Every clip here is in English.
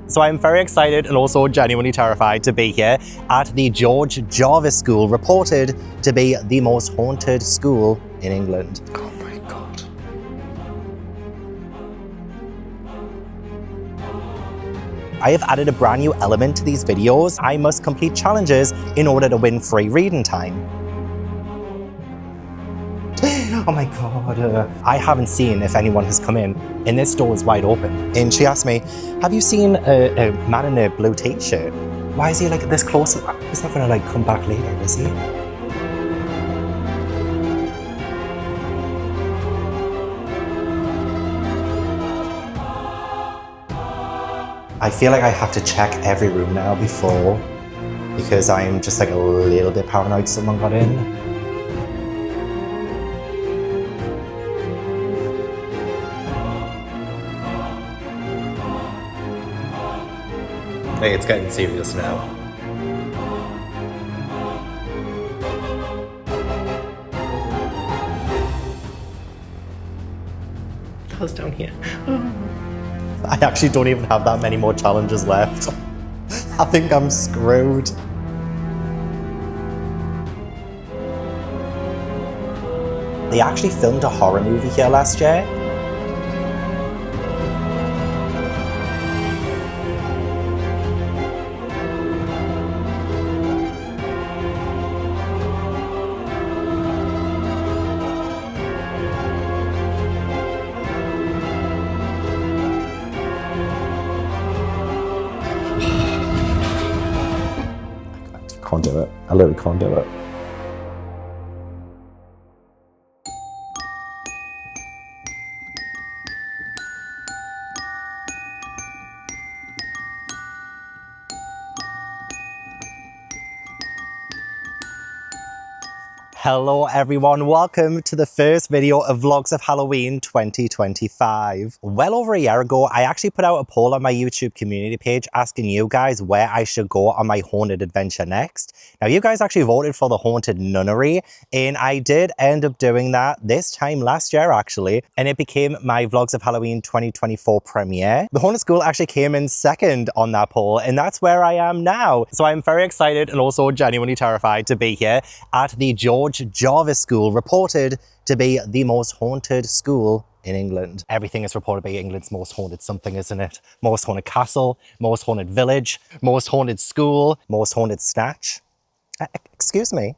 So I'm very excited and also genuinely terrified to be here at the George Jarvis School, reported to be the most haunted school in England. Oh my god. I have added a brand new element to these videos. I must complete challenges in order to win free reading time. Oh my god, I haven't seen if anyone has come in, and this door is wide open. And she asked me, have you seen a man in a blue t-shirt? Why is he like this close? He's not gonna like come back later, is he? I feel like I have to check every room now before, because I'm just like a little bit paranoid someone got in. Hey, it's getting serious now. I was down here. I actually don't even have that many more challenges left. I think I'm screwed. They actually filmed a horror movie here last year. Can't do it. I literally can't do it. Hello everyone, welcome to the first video of Vlogs of Halloween 2025. Well over a year ago, I actually put out a poll on my YouTube community page asking you guys where I should go on my haunted adventure next. Now you guys actually voted for the haunted nunnery, and I did end up doing that this time last year actually, and it became my Vlogs of Halloween 2024 premiere. The haunted school actually came in second on that poll, and that's where I am now. So I'm very excited and also genuinely terrified to be here at the George Jarvis School, reported to be the most haunted school in England. Everything is reported to be England's most haunted something, isn't it? Most haunted castle, most haunted village, most haunted school, most haunted snatch. Excuse me.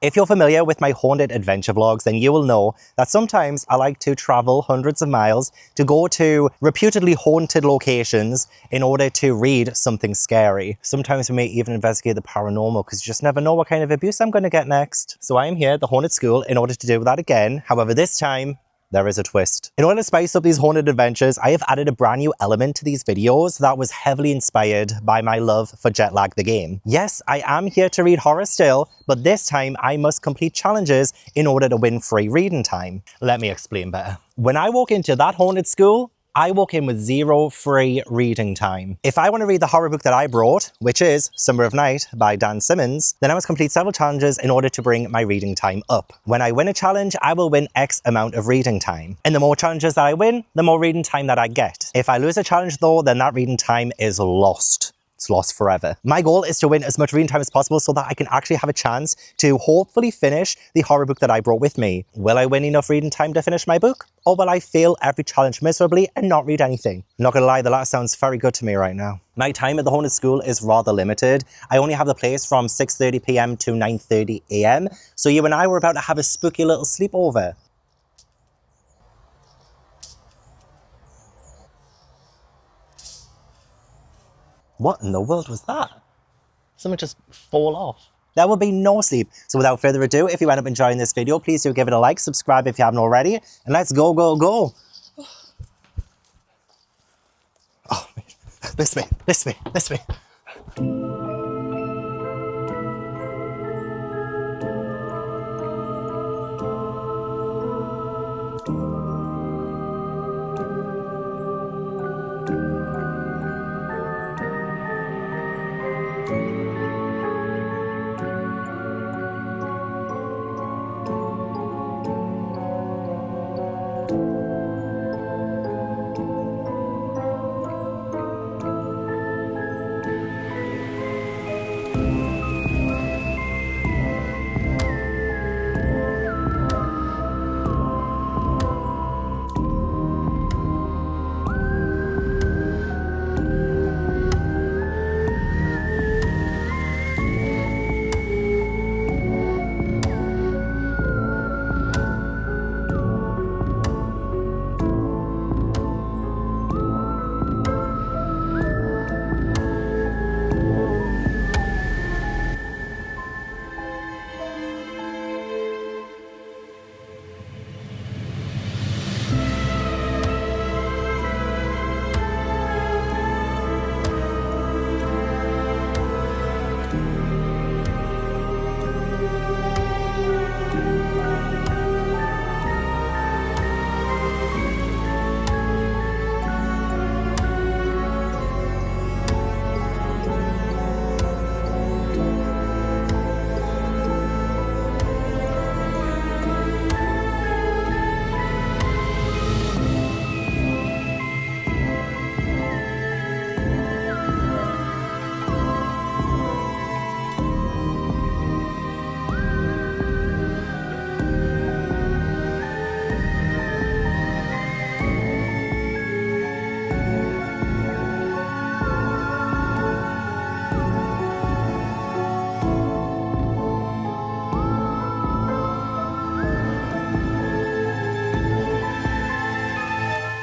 If you're familiar with my haunted adventure vlogs, then you will know that sometimes I like to travel hundreds of miles to go to reputedly haunted locations in order to read something scary. Sometimes we may even investigate the paranormal because you just never know what kind of abuse I'm going to get next. So I am here at the haunted school in order to do that again. However, this time, there is a twist. In order to spice up these haunted adventures, I have added a brand new element to these videos that was heavily inspired by my love for Jetlag the game. Yes, I am here to read horror still, but this time I must complete challenges in order to win free reading time. Let me explain better. When I walk into that haunted school, I walk in with 0 free reading time. If I want to read the horror book that I brought, which is Summer of Night by Simmons, then I must complete several challenges in order to bring my reading time up. When I win a challenge, I will win X amount of reading time. And the more challenges that I win, the more reading time that I get. If I lose a challenge though, then that reading time is lost. It's lost forever. My goal is to win as much reading time as possible so that I can actually have a chance to hopefully finish the horror book that I brought with me. Will I win enough reading time to finish my book? Or will I fail every challenge miserably and not read anything? Not gonna lie, the last sounds very good to me right now. My time at the haunted school is rather limited. I only have the place from 6:30 p.m. to 9:30 a.m. So you and I were about to have a spooky little sleepover. What in the world was that? Someone just fall off. There will be no sleep. So without further ado, if you end up enjoying this video, please do give it a like, subscribe if you haven't already, and let's go, go, go. Oh, this way.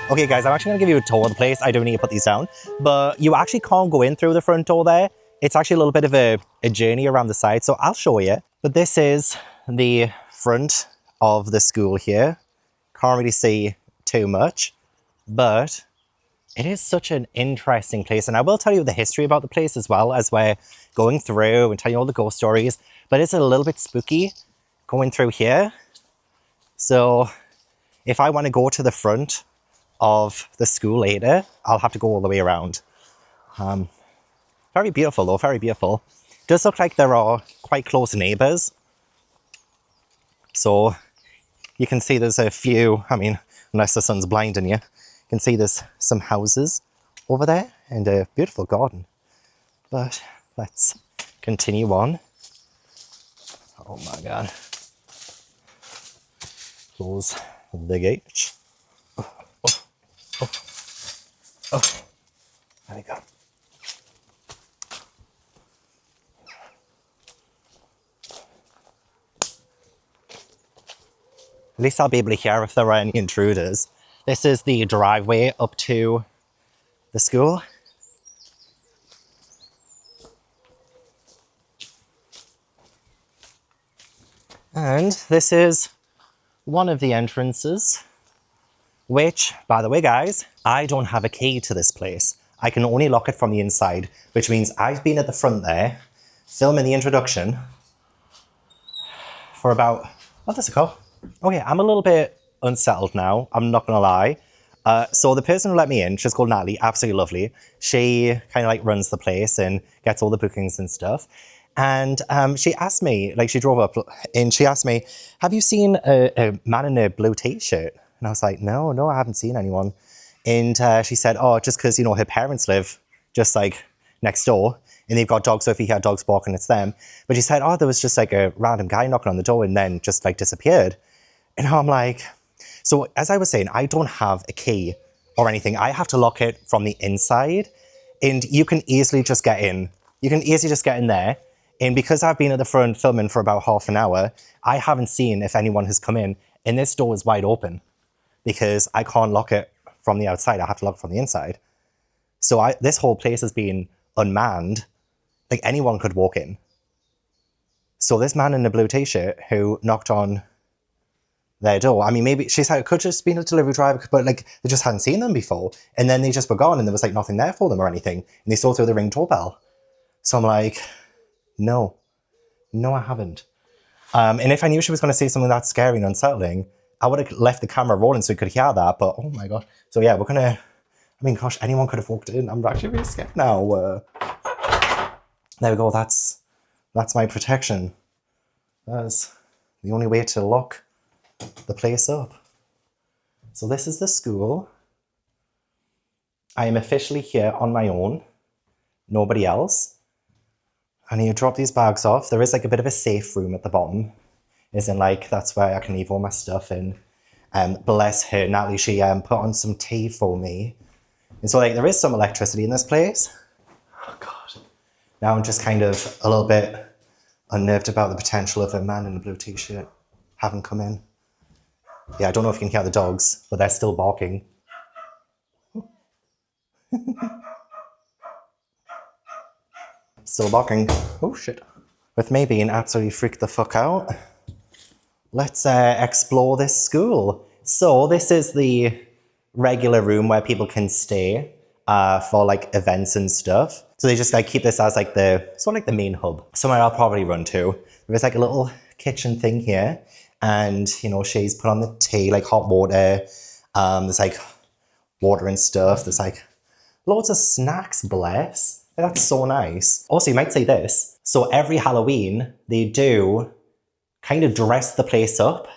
Okay guys, I'm actually gonna give you a tour of the place. I do need to put these down, but you actually can't go in through the front door there. It's actually a little bit of a journey around the side, so I'll show you. But this is the front of the school here. Can't really see too much, but it is such an interesting place. And I will tell you the history about the place as well as we're going through and tell you all the ghost stories, but it's a little bit spooky going through here. So if I want to go to the front of the school later, I'll have to go all the way around. Very beautiful though, very beautiful. Does look like there are quite close neighbours. So you can see there's a few, I mean, unless the sun's blinding you, you can see there's some houses over there and a beautiful garden. But let's continue on. Oh my God. Close the gate. Oh, there we go. At least I'll be able to hear if there are any intruders. This is the driveway up to the school. And this is one of the entrances, which, by the way, guys, I don't have a key to this place. I can only lock it from the inside, which means I've been at the front there, filming the introduction for about, oh, there's a car. Okay, I'm a little bit unsettled now, I'm not gonna lie. So the person who let me in, she's called Natalie, absolutely lovely. She kind of like runs the place and gets all the bookings and stuff. And she asked me, like she drove up and she asked me, have you seen a man in a blue t-shirt? And I was like, no, I haven't seen anyone. And she said, oh, just because, you know, her parents live just like next door and they've got dogs, so if he had dogs barking, it's them. But she said, oh, there was just like a random guy knocking on the door and then just like disappeared. And I'm like, so as I was saying, I don't have a key or anything. I have to lock it from the inside and you can easily just get in. You can easily just get in there. And because I've been at the front filming for about half an hour, I haven't seen if anyone has come in. And this door is wide open because I can't lock it from the outside. I have to lock it from the inside. So this whole place has been unmanned. Like anyone could walk in. So this man in the blue t-shirt who knocked on their door, I mean, maybe she said it could just been a delivery driver, but like they just hadn't seen them before. And then they just were gone and there was like nothing there for them or anything. And they saw through the Ring doorbell. So I'm like, no, I haven't. And if I knew she was going to say something that scary and unsettling, I would have left the camera rolling so we could hear that. But oh my God. So yeah, we're going to, I mean, gosh, anyone could have walked in. I'm actually really scared now. There we go. That's my protection. That's the only way to lock the place up. So this is the school. I am officially here on my own. Nobody else. And you drop these bags off. There is like a bit of a safe room at the bottom. Isn't like, that's where I can leave all my stuff in. Bless her, Natalie, she put on some tea for me. And so like there is some electricity in this place. Oh God. Now I'm just kind of a little bit unnerved about the potential of a man in a blue t-shirt having come in. Yeah, I don't know if you can hear the dogs, but they're still barking. Still barking. Oh shit. With me being absolutely freaked the fuck out, let's explore this school. So this is the regular room where people can stay for like events and stuff. So they just like keep this as like the, sort of like the main hub. Somewhere I'll probably run to. There's like a little kitchen thing here. And, you know, she's put on the tea, like hot water. There's like water and stuff. There's like loads of snacks, bless. That's so nice. Also, you might say this. So every Halloween, they do kind of dress the place up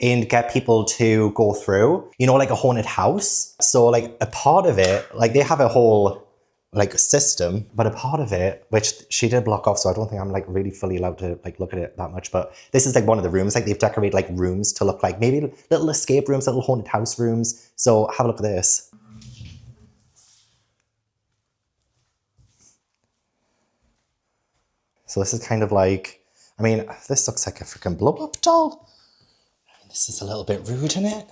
and get people to go through, you know, like a haunted house. So like a part of it, like they have a whole like system, but a part of it, which she did block off, so I don't think I'm like really fully allowed to like look at it that much, but this is like one of the rooms, like they've decorated like rooms to look like maybe little escape rooms, little haunted house rooms. So have a look at this. So this is kind of like, I mean, this looks like a freaking blow-up doll. I mean, this is a little bit rude, isn't it?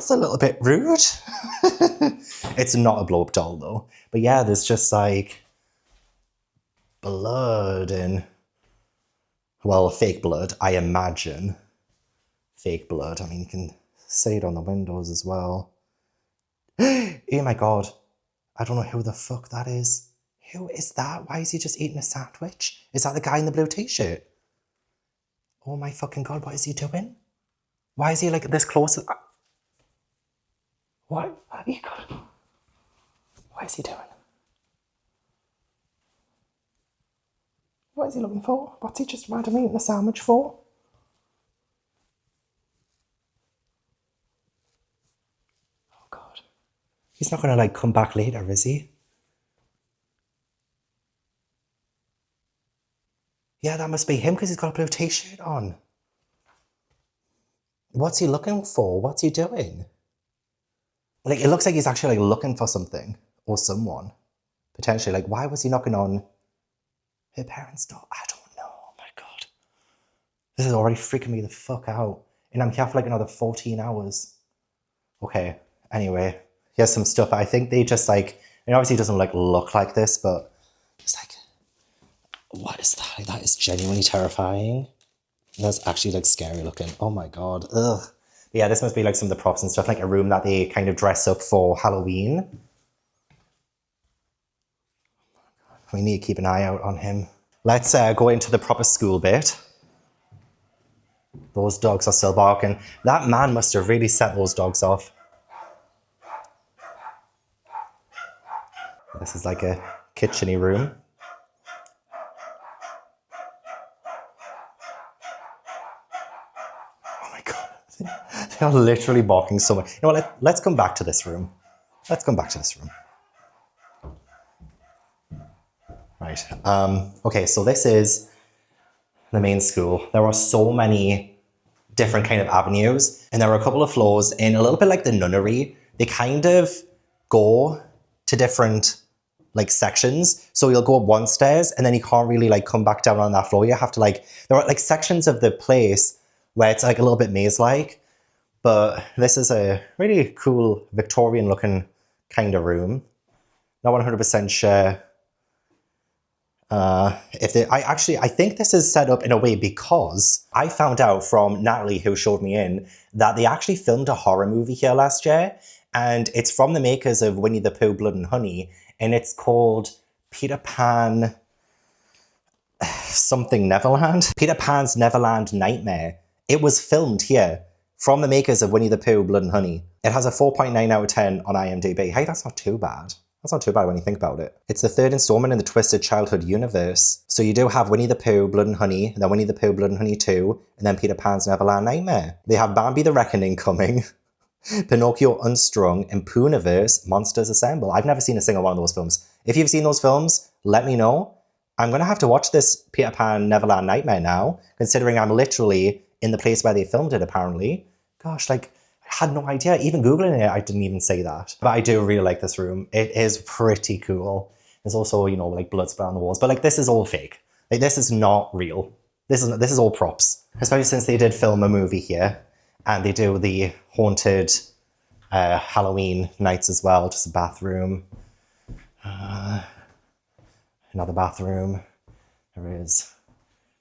That's a little bit rude. It's not a blow up doll though. But yeah, there's just like blood and, well, fake blood, I imagine. Fake blood. I mean, you can see it on the windows as well. Oh my God. I don't know who the fuck that is. Who is that? Why is he just eating a sandwich? Is that the guy in the blue t-shirt? Oh my fucking God, what is he doing? Why is he like this close? What? What is he doing? What is he looking for? What's he just randomly eating a sandwich for? Oh God. He's not gonna like come back later, is he? Yeah, that must be him because he's got a blue t-shirt on. What's he looking for? What's he doing? Like, it looks like he's actually like looking for something or someone. Potentially, like, why was he knocking on her parents' door? I don't know. Oh my God. This is already freaking me the fuck out. And I'm here for like another 14 hours. Okay, anyway, here's some stuff. I think they just like, it obviously doesn't like look like this, but it's like, what is that? That is genuinely terrifying. That's actually like scary looking. Oh my God. Ugh. But yeah, this must be like some of the props and stuff, like a room that they kind of dress up for Halloween. We need to keep an eye out on him. Let's go into the proper school bit. Those dogs are still barking. That man must have really set those dogs off. This is like a kitchen-y room. They're literally barking so much. You know what, let's come back to this room. Let's come back to this room. Right, okay, so this is the main school. There are so many different kind of avenues, and there are a couple of floors in a little bit like the nunnery. They kind of go to different like sections. So you'll go up one stairs and then you can't really like come back down on that floor. You have to like, there are like sections of the place where it's like a little bit maze-like. But this is a really cool Victorian looking kind of room. Not 100% sure if they, I think this is set up in a way because I found out from Natalie, who showed me in, that they actually filmed a horror movie here last year. And it's from the makers of Winnie the Pooh, Blood and Honey. And it's called Peter Pan something Neverland. Peter Pan's Neverland Nightmare. It was filmed here. From the makers of Winnie the Pooh, Blood and Honey. It has a 4.9 out of 10 on IMDb. Hey, that's not too bad. That's not too bad when you think about it. It's the third installment in the Twisted Childhood universe. So you do have Winnie the Pooh, Blood and Honey, and then Winnie the Pooh, Blood and Honey 2, and then Peter Pan's Neverland Nightmare. They have Bambi the Reckoning coming, Pinocchio Unstrung, and Pooniverse Monsters Assemble. I've never seen a single one of those films. If you've seen those films, let me know. I'm going to have to watch this Peter Pan Neverland Nightmare now, considering I'm literally in the place where they filmed it, apparently. Gosh, like, I had no idea. Even Googling it, I didn't even say that. But I do really like this room. It is pretty cool. There's also, you know, like blood splat on the walls. But like, this is all fake. Like, this is not real. This is all props. Especially since they did film a movie here. And they do the haunted Halloween nights as well. Just a bathroom. Another bathroom. There is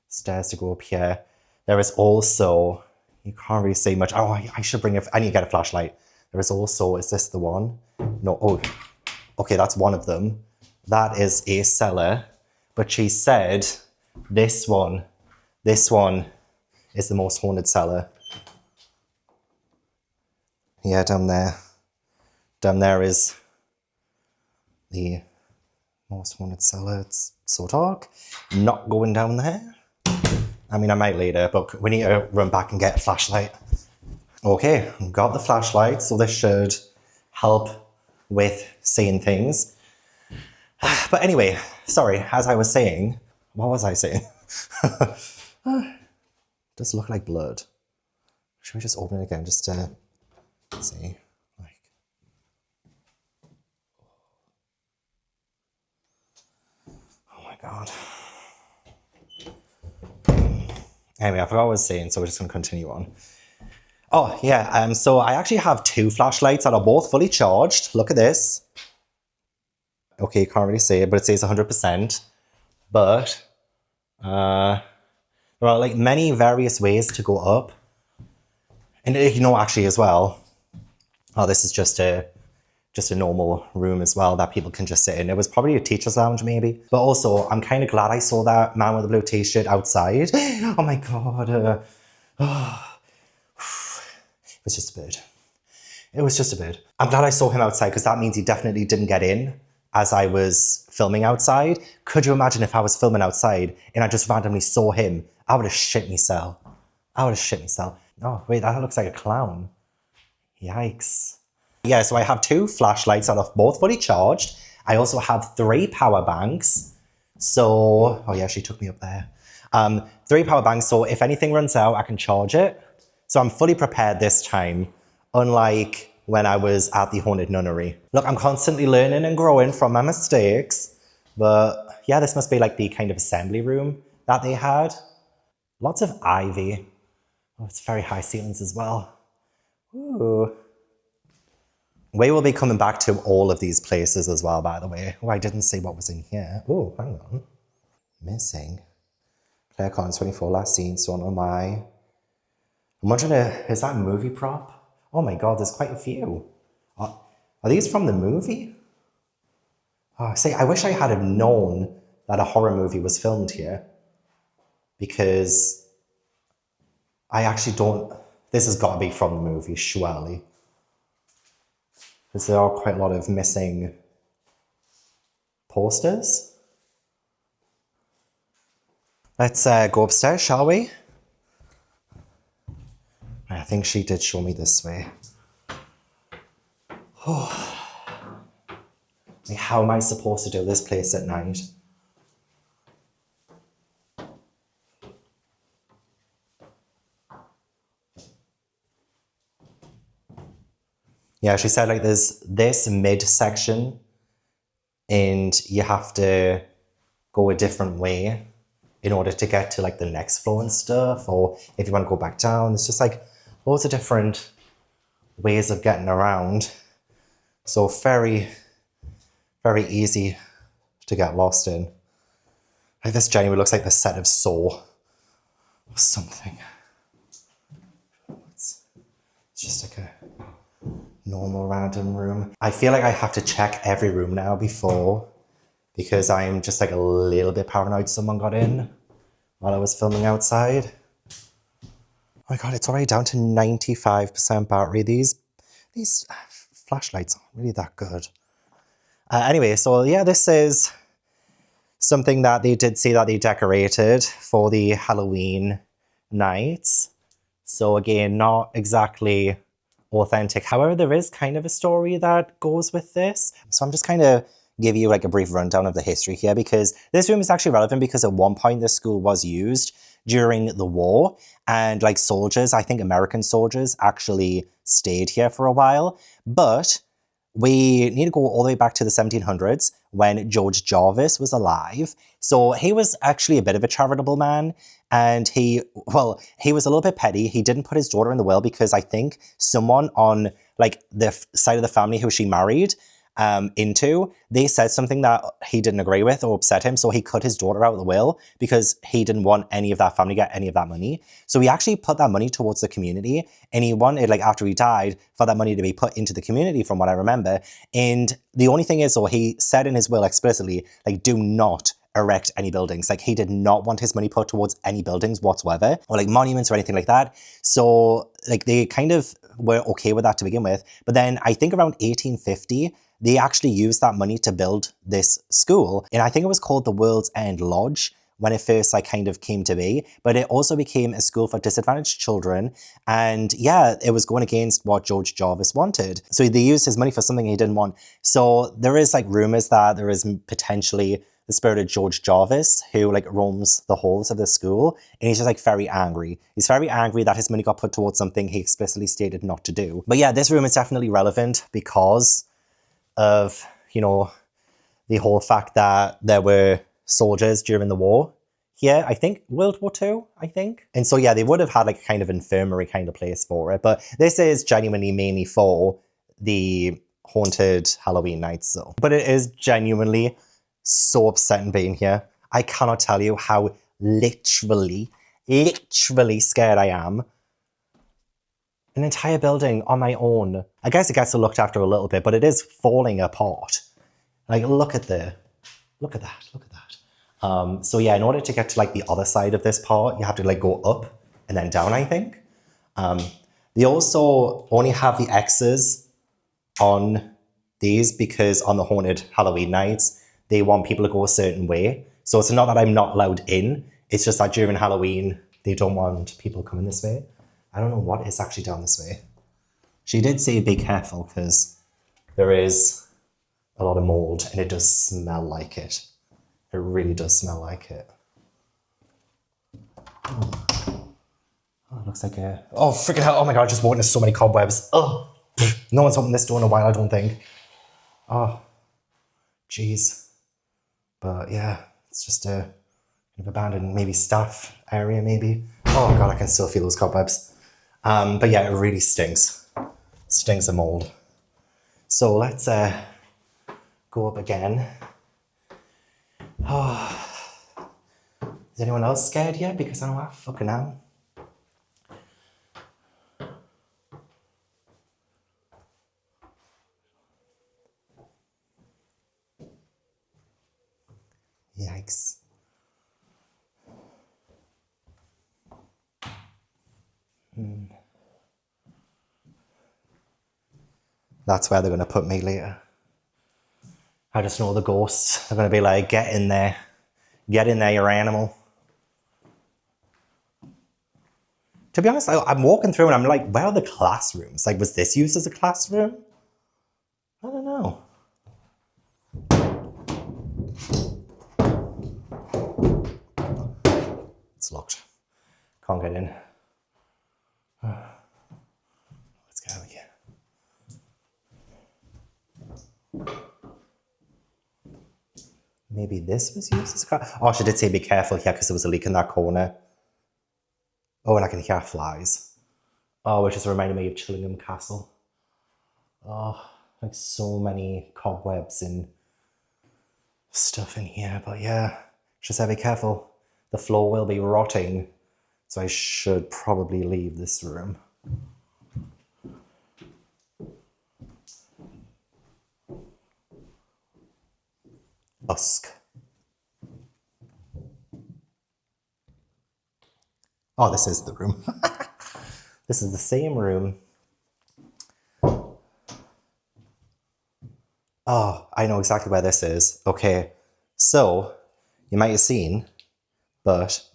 stairs to go up here. There is also... You can't really see much. Oh, I should bring I need to get a flashlight. There is also, is this the one? No, oh, okay, that's one of them. That is a cellar. But she said this one is the most haunted cellar. Yeah, down there. Down there is the most haunted cellar. It's so dark. Not going down there. I mean, I might later, but we need to run back and get a flashlight. Okay, got the flashlight, so this should help with seeing things. But anyway, sorry, as I was saying, what was I saying? Does look like blood. Should we just open it again, just to see? Like, oh my God. Anyway, I forgot what I was saying, so we're just going to continue on. Oh, yeah. So I actually have two flashlights that are both fully charged. Look at this. Okay, can't really see it, but it says 100%. But there are like many various ways to go up. And you know, actually as well, oh, this is just a normal room as well that people can just sit in. It was probably a teacher's lounge maybe. But also, I'm kind of glad I saw that man with the blue t-shirt outside. Oh my God. It was just a bird. It was just a bird. I'm glad I saw him outside because that means he definitely didn't get in as I was filming outside. Could you imagine if I was filming outside and I just randomly saw him? I would have shit myself. I would have shit myself. Oh, wait, that looks like a clown. Yikes. Yeah, so I have two flashlights that are both fully charged. I also have 3 power banks. So, oh yeah, she took me up there. 3 power banks, so if anything runs out, I can charge it. So I'm fully prepared this time, unlike when I was at the Haunted Nunnery. Look, I'm constantly learning and growing from my mistakes. But yeah, this must be like the kind of assembly room that they had. Lots of ivy. Oh, it's very high ceilings as well. Ooh. We will be coming back to all of these places as well, by the way. Oh, I didn't see what was in here. Oh, hang on. Missing. Claire Collins, 24, last seen, so on my... I'm wondering, is that a movie prop? Oh my God, there's quite a few. Are these from the movie? Oh, see, I wish I had have known that a horror movie was filmed here. Because I actually don't... This has got to be from the movie, surely. Because there are quite a lot of missing posters. Let's go upstairs, shall we? I think she did show me this way. Oh. How am I supposed to do this place at night? Yeah, she said like there's this mid-section and you have to go a different way in order to get to like the next floor and stuff, or if you want to go back down, there's just like loads of different ways of getting around. So very, very easy to get lost in. Like this genuinely looks like the set of Saw or something. It's just like a normal random room. I feel like I have to check every room now before, because I'm just like a little bit paranoid someone got in while I was filming outside. Oh my God, it's already down to 95% battery. These flashlights aren't really that good. Anyway, so yeah, this is something that they did say that they decorated for the Halloween nights. So again, not exactly authentic. However, there is kind of a story that goes with this. So I'm just kind of give you like a brief rundown of the history here, because this room is actually relevant because at one point this school was used during the war, and like soldiers, I think American soldiers actually stayed here for a while. But we need to go all the way back to the 1700s when George Jarvis was alive. So he was actually a bit of a charitable man, and he was a little bit petty. He didn't put his daughter in the will because I think someone on like the side of the family who she married they said something that he didn't agree with or upset him, so he cut his daughter out of the will because he didn't want any of that family to get any of that money. So he actually put that money towards the community, and he wanted, like after he died, for that money to be put into the community from what I remember. And the only thing is, so he said in his will explicitly, like, do not erect any buildings. Like, he did not want his money put towards any buildings whatsoever, or like monuments or anything like that. So like they kind of were okay with that to begin with. But then I think around 1850, they actually used that money to build this school. And I think it was called the World's End Lodge when it first like kind of came to be. But it also became a school for disadvantaged children. And yeah, it was going against what George Jarvis wanted. So they used his money for something he didn't want. So there is like rumors that there is potentially the spirit of George Jarvis who like roams the halls of the school. And he's just like very angry. He's very angry that his money got put towards something he explicitly stated not to do. But yeah, this room is definitely relevant because of, you know, the whole fact that there were soldiers during the war here, I think World War II, I think. And so yeah, they would have had like a kind of infirmary kind of place for it. But this is genuinely mainly for the haunted Halloween nights though. But it is genuinely so upsetting being here. I cannot tell you how literally scared I am. An entire building on my own. I guess it gets looked after a little bit, but it is falling apart. Like, look at that, look at that. So yeah, in order to get to like the other side of this part, you have to like go up and then down, I think. They also only have the X's on these because on the haunted Halloween nights, they want people to go a certain way. So it's not that I'm not allowed in, it's just that during Halloween, they don't want people coming this way. I don't know what is actually down this way. She did say be careful because there is a lot of mold and it does smell like it. It really does smell like it. Oh, it looks like a... Oh, freaking hell. Oh my God, I just walked into so many cobwebs. Oh, no one's opened this door in a while, I don't think. Oh, jeez. But yeah, it's just a abandoned maybe staff area maybe. Oh God, I can still feel those cobwebs. But yeah, it really stinks. Stinks of mold. So let's go up again. Oh. Is anyone else scared yet? Because I know I fucking am. Yikes. That's where they're going to put me later. I just know the ghosts. They're going to be like, get in there. Get in there, you animal. To be honest, I'm walking through and I'm like, where are the classrooms? Like, was this used as a classroom? I don't know. It's locked. Can't get in. Let's get out of here. Maybe this was used as a car. Oh, she did say be careful here because there was a leak in that corner. Oh, and I can hear flies. Oh, which is reminding me of Chillingham Castle. Oh, like so many cobwebs and stuff in here. But yeah, she said be careful. The floor will be rotting. So I should probably leave this room. Usk. Oh, this is the room. This is the same room. Oh, I know exactly where this is. Okay, so you might have seen, but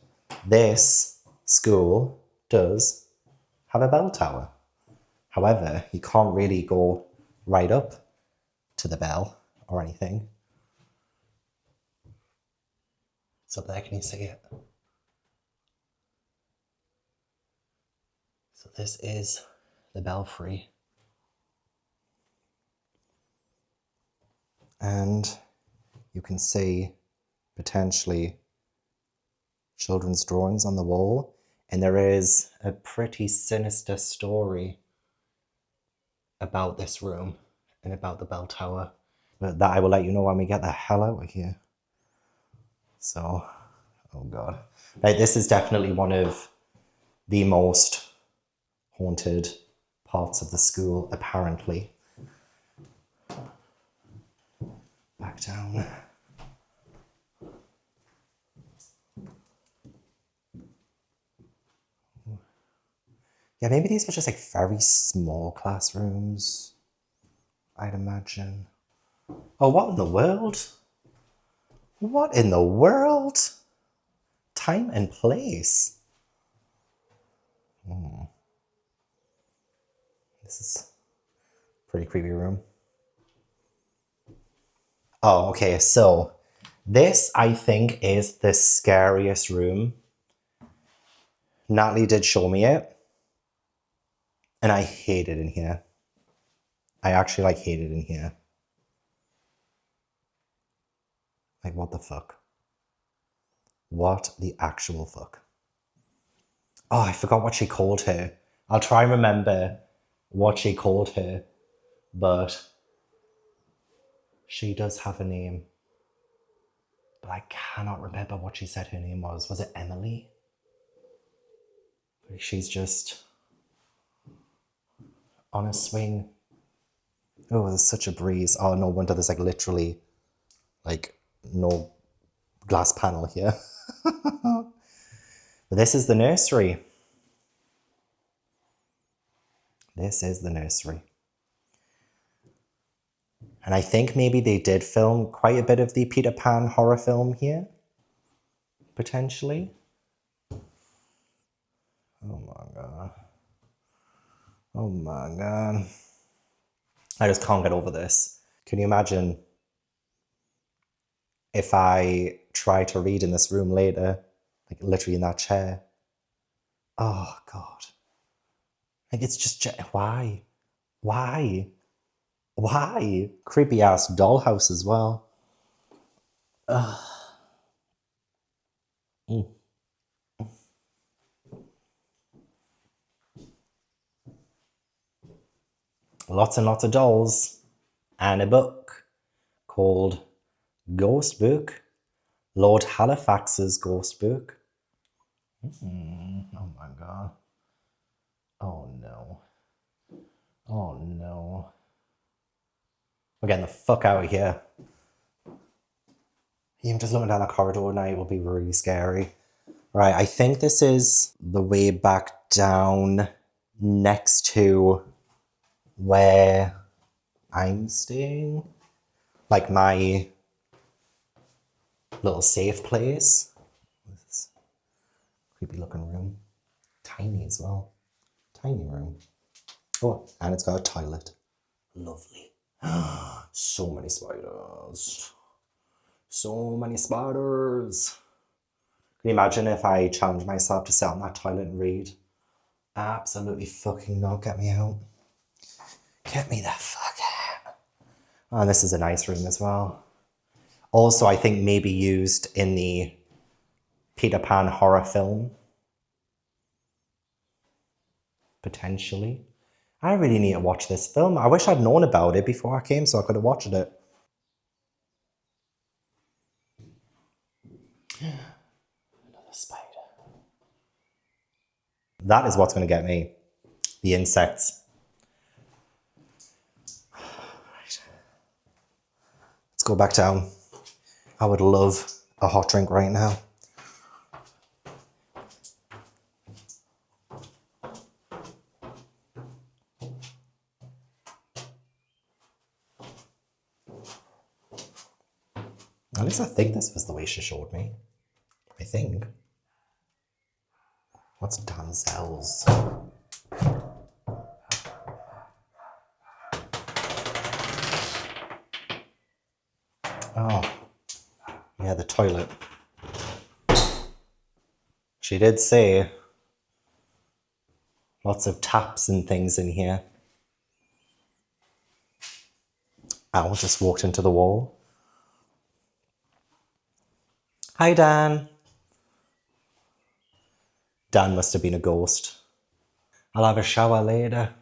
this school does have a bell tower. However, you can't really go right up to the bell or anything. It's up there, can you see it? So this is the belfry. And you can see potentially children's drawings on the wall. And there is a pretty sinister story about this room and about the bell tower. But that I will let you know when we get the hell out of here. So, oh God. Right, this is definitely one of the most haunted parts of the school, apparently. Back down. Yeah, maybe these were just like very small classrooms, I'd imagine. Oh, what in the world? What in the world? Time and place. This is a pretty creepy room. Oh, okay, so this, I think, is the scariest room. Natalie did show me it. And I hate it in here. I actually like hate it in here. Like, what the fuck? What the actual fuck? Oh, I forgot what she called her. I'll try and remember what she called her, but she does have a name. But I cannot remember what she said her name was. Was it Emily? She's just on a swing. Oh, there's such a breeze. Oh, no wonder there's like literally like no glass panel here. But this is the nursery. This is the nursery. And I think maybe they did film quite a bit of the Peter Pan horror film here. Potentially. Oh my god. Oh my god. I just can't get over this. Can you imagine if I try to read in this room later, like literally in that chair? Oh god. Like it's just, why? Why? Why? Creepy ass dollhouse as well. Ugh. Mm. Lots and lots of dolls. And a book called Ghost Book. Lord Halifax's Ghost Book. Oh my god. Oh no. Oh no. We're getting the fuck out of here. Even just looking down the corridor now will be really scary. Right, I think this is the way back down next to where I'm staying. Like my little safe place. This creepy looking room. Tiny as well. Tiny room. Oh, and it's got a toilet. Lovely. So many spiders. So many spiders. Can you imagine if I challenged myself to sit on that toilet and read? Absolutely fucking not. Get me out. Get me the fuck out. Oh, and this is a nice room as well. Also, I think maybe used in the Peter Pan horror film. Potentially. I really need to watch this film. I wish I'd known about it before I came so I could have watched it. Another spider. That is what's going to get me. The insects. Right. Let's go back down. I would love a hot drink right now. At least I think this was the way she showed me. I think. What's damsels? Oh, yeah, the toilet. She did say lots of taps and things in here. Owl just walked into the wall. Hi, Dan. Dan must have been a ghost. I'll have a shower later.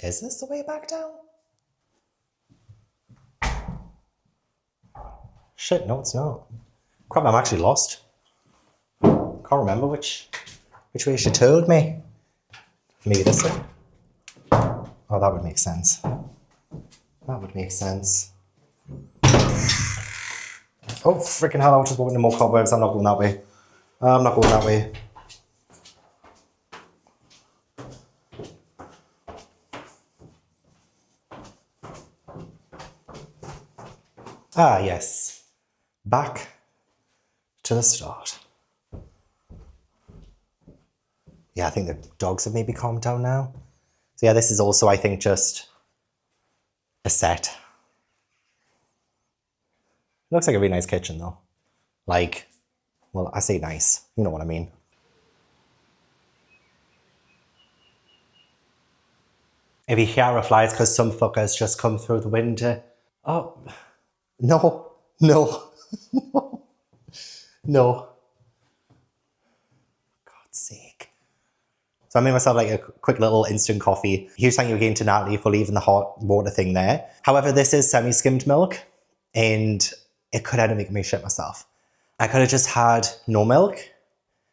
Is this the way back down? Shit, no, it's not. Crap, I'm actually lost. Can't remember which way she told me. Maybe this way? Oh, that would make sense. That would make sense. Oh, freaking hell, I was just walking into more cobwebs. I'm not going that way. I'm not going that way. Ah, yes. Back to the start. Yeah, I think the dogs have maybe calmed down now. So yeah, this is also, I think, just a set. Looks like a really nice kitchen though. Like, well, I say nice, you know what I mean. If you hear a fly, it's because some fuckers just come through the window. Oh, no, no, no, no. God's sake. So I made myself like a quick little instant coffee. Huge thank you again to Natalie for leaving the hot water thing there. However, this is semi-skimmed milk and it could end up making me shit myself. I could have just had no milk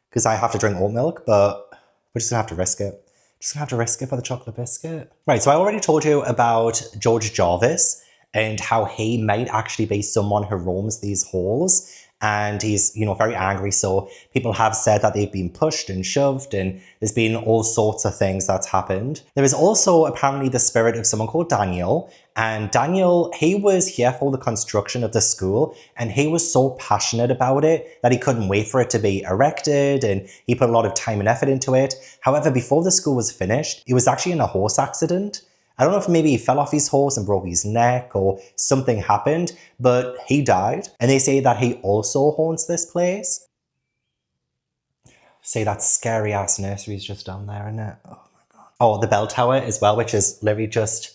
because I have to drink oat milk, but we're just gonna have to risk it. Just gonna have to risk it for the chocolate biscuit. Right, so I already told you about George Jarvis and how he might actually be someone who roams these halls. And he's, you know, very angry. So people have said that they've been pushed and shoved and there's been all sorts of things that's happened. There is also apparently the spirit of someone called Daniel. And Daniel, he was here for the construction of the school and he was so passionate about it that he couldn't wait for it to be erected and he put a lot of time and effort into it. However, before the school was finished, he was actually in a horse accident. I don't know if maybe he fell off his horse and broke his neck or something happened, but he died. And they say that he also haunts this place. Say that scary ass nursery's just down there, isn't it? Oh my God. Oh, the bell tower as well, which is literally just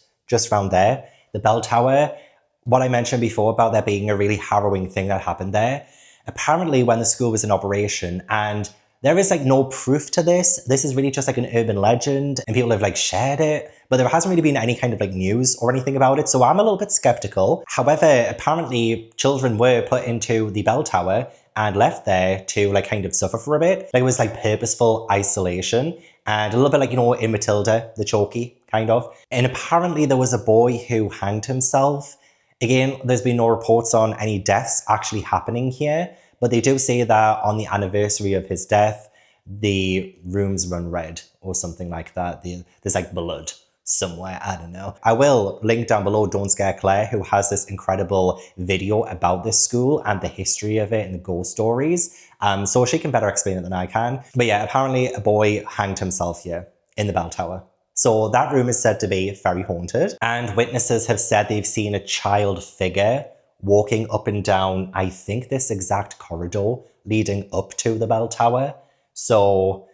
around there. The bell tower, what I mentioned before about there being a really harrowing thing that happened there. Apparently when the school was in operation, and there is like no proof to this. This is really just like an urban legend and people have like shared it, but there hasn't really been any kind of like news or anything about it. So I'm a little bit skeptical. However, apparently children were put into the bell tower and left there to like kind of suffer for a bit. Like it was like purposeful isolation and a little bit like, you know, in Matilda, the Chalky kind of. And apparently there was a boy who hanged himself. Again, there's been no reports on any deaths actually happening here. But they do say that on the anniversary of his death, the rooms run red or something like that. There's like blood somewhere, I don't know. I will link down below Don't Scare Claire, who has this incredible video about this school and the history of it and the ghost stories. So she can better explain it than I can. But yeah, apparently a boy hanged himself here in the bell tower. So that room is said to be very haunted. And witnesses have said they've seen a child figure walking up and down, I think, this exact corridor leading up to the bell tower. So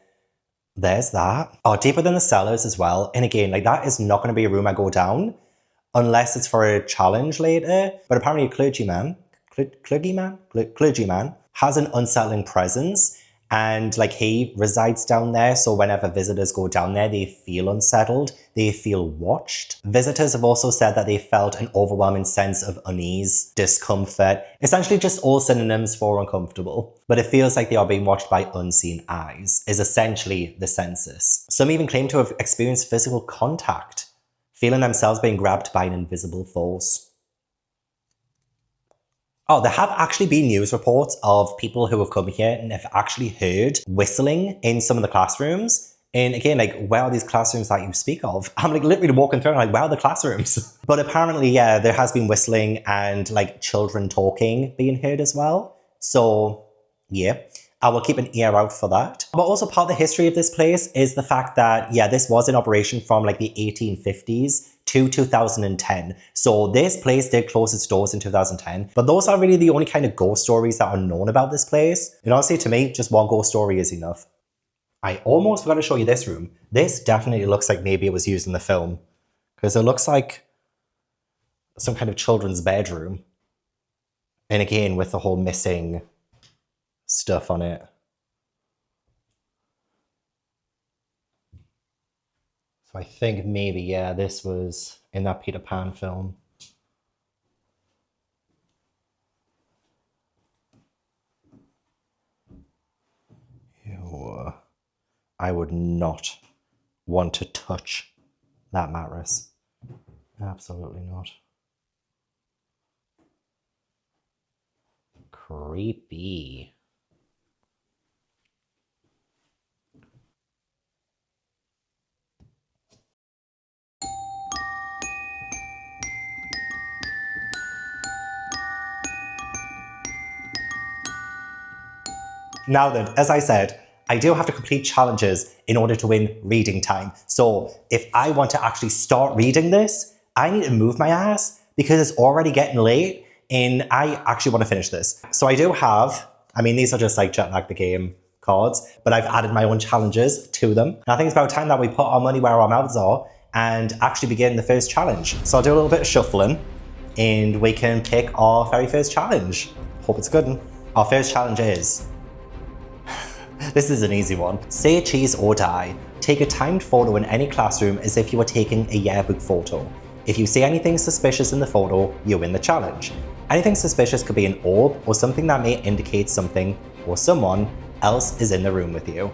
there's that. Oh, deeper than the cellars as well. And again, like that is not going to be a room I go down unless it's for a challenge later. But apparently a clergyman has an unsettling presence and like he resides down there. So whenever visitors go down there, they feel unsettled. They feel watched. Visitors have also said that they felt an overwhelming sense of unease, discomfort, essentially just all synonyms for uncomfortable. But it feels like they are being watched by unseen eyes, is essentially the census. Some even claim to have experienced physical contact, feeling themselves being grabbed by an invisible force. Oh, there have actually been news reports of people who have come here and have actually heard whistling in some of the classrooms. And again, like, where are these classrooms that you speak of? I'm like literally walking through and like, where are the classrooms? But apparently, yeah, there has been whistling and like children talking being heard as well. So yeah, I will keep an ear out for that. But also part of the history of this place is the fact that, yeah, this was in operation from like the 1850s to 2010. So this place did close its doors in 2010, but those are really the only kind of ghost stories that are known about this place. And honestly, to me, just one ghost story is enough. I almost forgot to show you this room. This definitely looks like maybe it was used in the film because it looks like some kind of children's bedroom. And again, with the whole missing stuff on it. So I think maybe, yeah, this was in that Peter Pan film. Ew. I would not want to touch that mattress. Absolutely not. Creepy. Now then, as I said, I do have to complete challenges in order to win reading time. So if I want to actually start reading this, I need to move my ass because it's already getting late and I actually want to finish this. So I do have, I mean, these are just like Jet Lag the Game cards, but I've added my own challenges to them. And I think it's about time that we put our money where our mouths are and actually begin the first challenge. So I'll do a little bit of shuffling and we can pick our very first challenge. Hope it's a good one. Our first challenge is, this is an easy one. Say cheese or die. Take a timed photo in any classroom as if you were taking a yearbook photo. If you see anything suspicious in the photo, you win the challenge. Anything suspicious could be an orb or something that may indicate something or someone else is in the room with you.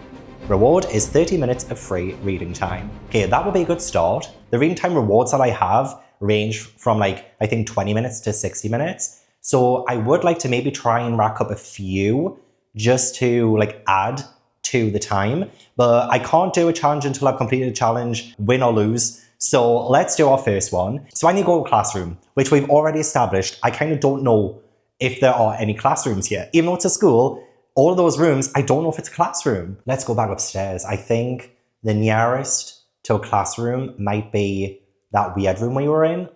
Reward is 30 minutes of free reading time. Okay, that would be a good start. The reading time rewards that I have range from like, I think 20 minutes to 60 minutes. So I would like to maybe try and rack up a few just to like add to the time, but I can't do a challenge until I've completed a challenge, win or lose. So let's do our first one. So I need to go to classroom, which we've already established. I kind of don't know if there are any classrooms here. Even though it's a school, all of those rooms, I don't know if it's a classroom. Let's go back upstairs. I think the nearest to a classroom might be that weird room we were in.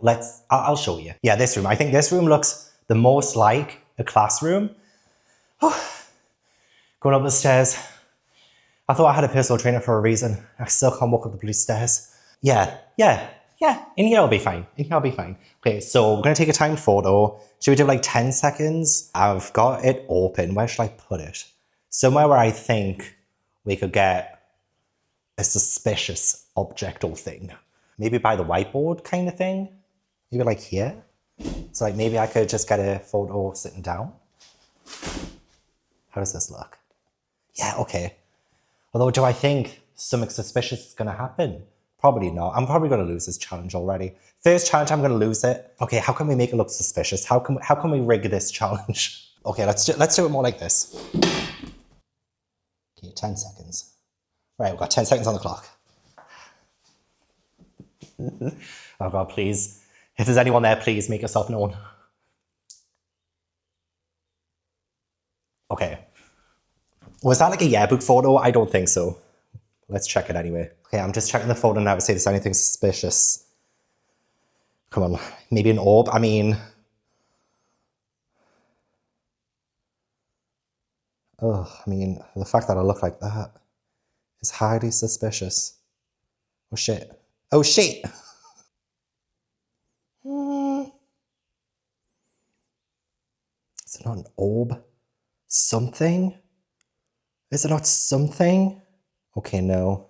I'll show you. Yeah, this room. I think this room looks the most like a classroom. Going up the stairs. I thought I had a personal trainer for a reason. I still can't walk up the blue stairs. Yeah. In here I'll be fine. Okay, so we're gonna take a timed photo. Should we do like 10 seconds? I've got it open. Where should I put it? Somewhere where I think we could get a suspicious object or thing. Maybe by the whiteboard kind of thing. Maybe like here. So like maybe I could just get a photo sitting down. How does this look? Yeah, okay. Although, do I think something suspicious is going to happen? Probably not. I'm probably going to lose this challenge already. First challenge, I'm going to lose it. Okay, how can we make it look suspicious? How can we rig this challenge? Okay, let's do it more like this. Okay, 10 seconds. Right, we've got 10 seconds on the clock. Oh God, please. If there's anyone there, please make yourself known. Okay. Was that like a yearbook photo? I don't think so. Let's check it anyway. Okay, I'm just checking the photo now to see if there's anything suspicious. Come on, maybe an orb? I mean... the fact that I look like that is highly suspicious. Oh shit. Oh shit! Is it not an orb? Something? Is it not something? Okay, no.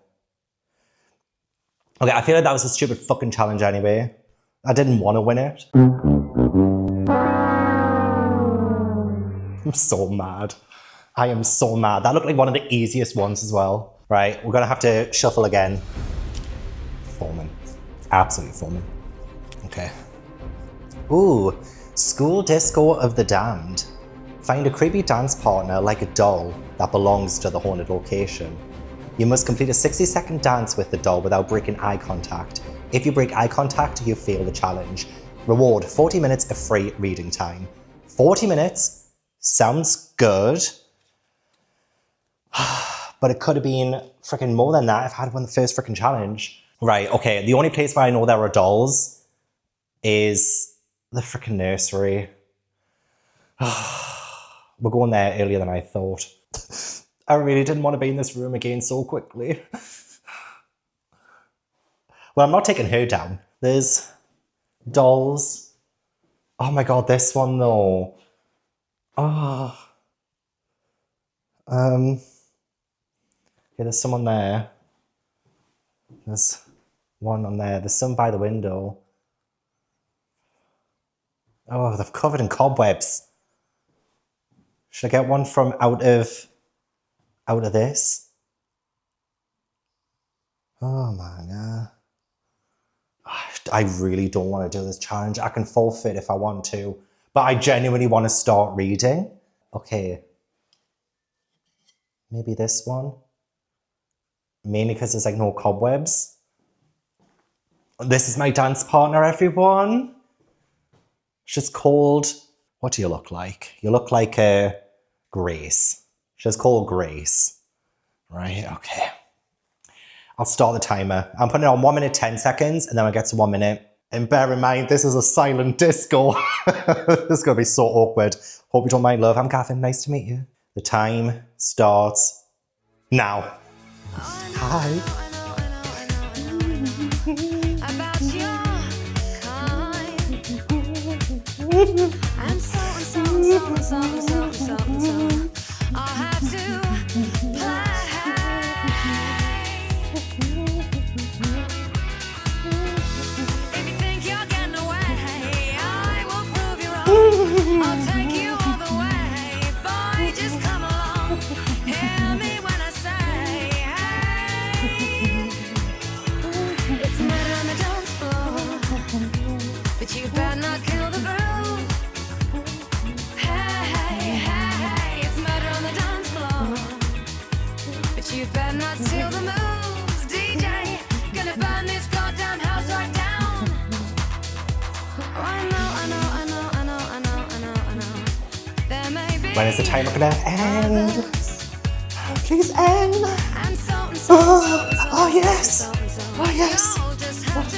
Okay, I feel like that was a stupid fucking challenge anyway. I didn't want to win it. I'm so mad. I am so mad. That looked like one of the easiest ones as well. Right, we're gonna have to shuffle again. Foaming. Absolutely foaming. Okay. Ooh, School Disco of the Damned. Find a creepy dance partner like a doll that belongs to the haunted location. You must complete a 60-second dance with the doll without breaking eye contact. If you break eye contact, you fail the challenge. Reward, 40 minutes of free reading time. 40 minutes? Sounds good. But it could have been freaking more than that if I had won the first freaking challenge. Right, okay, the only place where I know there are dolls is the freaking nursery. We're going there earlier than I thought. I really didn't want to be in this room again so quickly. Well, I'm not taking her down. There's dolls. Oh my God, this one though. Oh. Yeah, there's someone there. There's one on there. There's some by the window. Oh, they're covered in cobwebs. Should I get one from out of this? Oh my God. I really don't want to do this challenge. I can forfeit if I want to, but I genuinely want to start reading. Okay. Maybe this one. Mainly because there's like no cobwebs. This is my dance partner, everyone. She's called... What do you look like? You look like Grace. She's called Grace. Right, okay. I'll start the timer. I'm putting it on 1 minute, 10 seconds, and then I'll get to 1 minute. And bear in mind, this is a silent disco. This is going to be so awkward. Hope you don't mind, love. I'm Gavin. Nice to meet you. The time starts now. Hi. And so and so and so and so and so and so and so I'll have to play. If you think you're getting away, I will prove you wrong. I'll take you all the way. Boy, just come along. Hear me when I say, hey. It's murder on the dance floor, but you better not kill the groove. Hey, hey, hey, it's murder on the dance floor, but you better not steal the moves. DJ, gonna burn this goddamn house right down. Oh, I know. There may be. When is the timer gonna end? Please end. And so and so. Oh, yes. Oh, yes. You'll just have to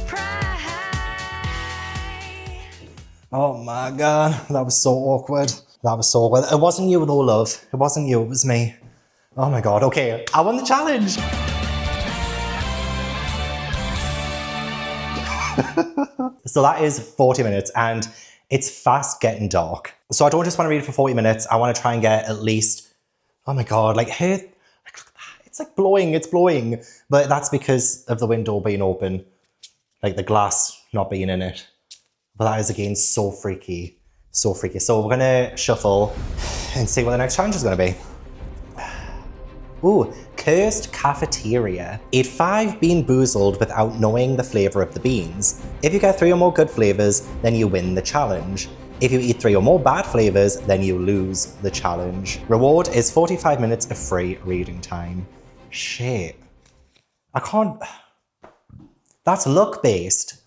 pray. Oh my god, that was so awkward. That was so awkward. It wasn't you though, love. It wasn't you, it was me. Oh my god, okay. I won the challenge. So that is 40 minutes and it's fast getting dark. So I don't just want to read it for 40 minutes. I want to try and get at least, oh my god, like here, look at that. It's like blowing, it's blowing. But that's because of the window being open, like the glass not being in it. But that is again so freaky, so freaky. So we're gonna shuffle and see what the next challenge is gonna be. Ooh, cursed cafeteria. Eat 5 bean boozled without knowing the flavor of the beans. If you get 3 or more good flavors, then you win the challenge. If you eat 3 or more bad flavors, then you lose the challenge. Reward is 45 minutes of free reading time. Shit. I can't. That's luck based.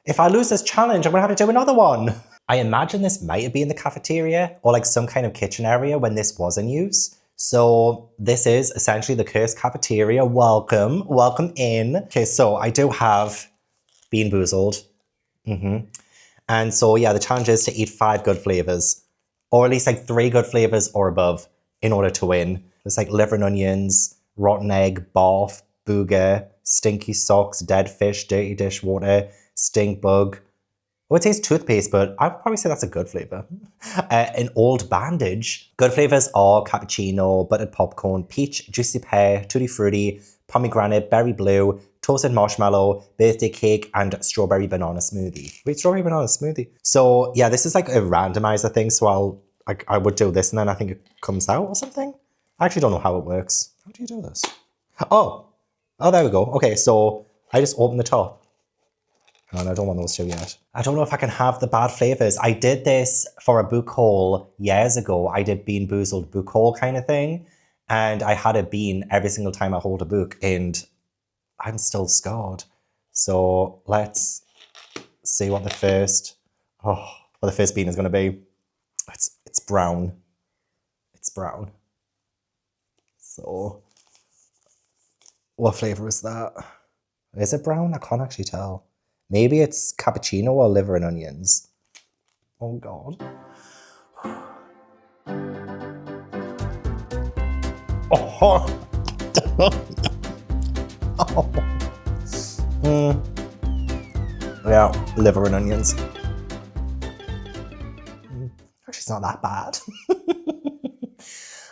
If I lose this challenge, I'm gonna have to do another one. I imagine this might have been the cafeteria or like some kind of kitchen area when this was in use. So this is essentially the cursed cafeteria. Welcome, welcome in. Okay, so I do have bean boozled. And so yeah, the challenge is to eat 5 good flavors, or at least like 3 good flavors or above in order to win. It's like liver and onions, rotten egg, barf, booger, stinky socks, dead fish, dirty dishwater, stink bug. I would say it's toothpaste, but I would probably say that's a good flavor. An old bandage. Good flavors are cappuccino, buttered popcorn, peach, juicy pear, tutti frutti, pomegranate, berry blue, toasted marshmallow, birthday cake, and strawberry banana smoothie. Wait, strawberry banana smoothie. So yeah, this is like a randomizer thing. So I would do this and then I think it comes out or something. I actually don't know how it works. How do you do this? Oh, there we go. Okay, so I just open the top. And I don't want those 2 yet. I don't know if I can have the bad flavors. I did this for a book haul years ago. I did bean boozled book haul kind of thing. And I had a bean every single time I hold a book and I'm still scarred. So let's see what the first bean is gonna be. It's brown. It's brown. So what flavor is that? Is it brown? I can't actually tell. Maybe it's cappuccino or liver and onions. Oh God. Oh. Yeah, liver and onions. Actually, it's not that bad.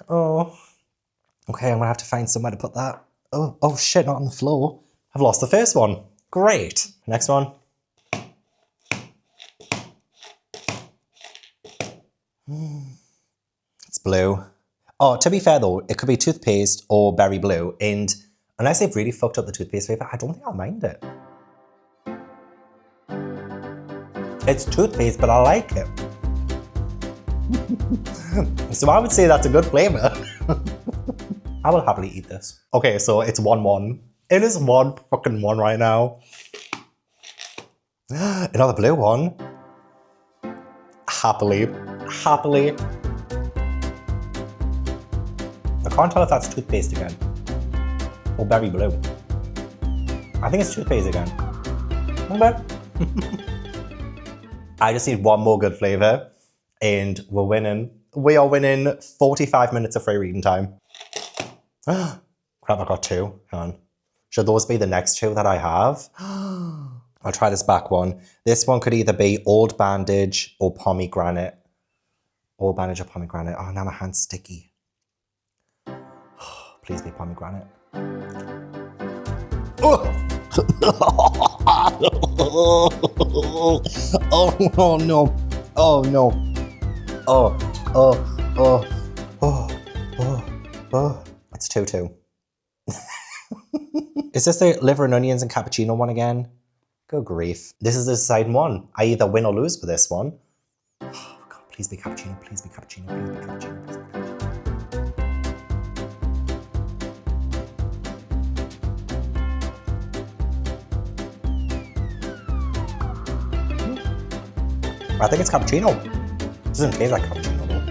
Oh. Okay, I'm gonna have to find somewhere to put that. Oh shit, not on the floor. I've lost the first one. Great. Next one. It's blue. Oh, to be fair though, it could be toothpaste or berry blue. And unless they've really fucked up the toothpaste flavor, I don't think I'll mind it. It's toothpaste, but I like it. So I would say that's a good flavor. I will happily eat this. Okay, so it's 1-1. It is 1-1 right now. Another blue one. Happily. I can't tell if that's toothpaste again. Or berry blue. I think it's toothpaste again. Okay. I just need one more good flavor and we're winning. We are winning 45 minutes of free reading time. Crap, I got 2. Hang on. Should those be the next 2 that I have? I'll try this back one. This one could either be old bandage or pomegranate. Old bandage or pomegranate. Oh, now my hand's sticky. Please be pomegranate. Oh! Oh no. Oh no. Oh. It's 2-2. Is this the liver and onions and cappuccino one again? Good grief. This is the deciding one. I either win or lose for this one. Oh God, please be cappuccino, please be cappuccino, please be cappuccino, please be cappuccino. I think it's cappuccino. It doesn't taste like cappuccino though.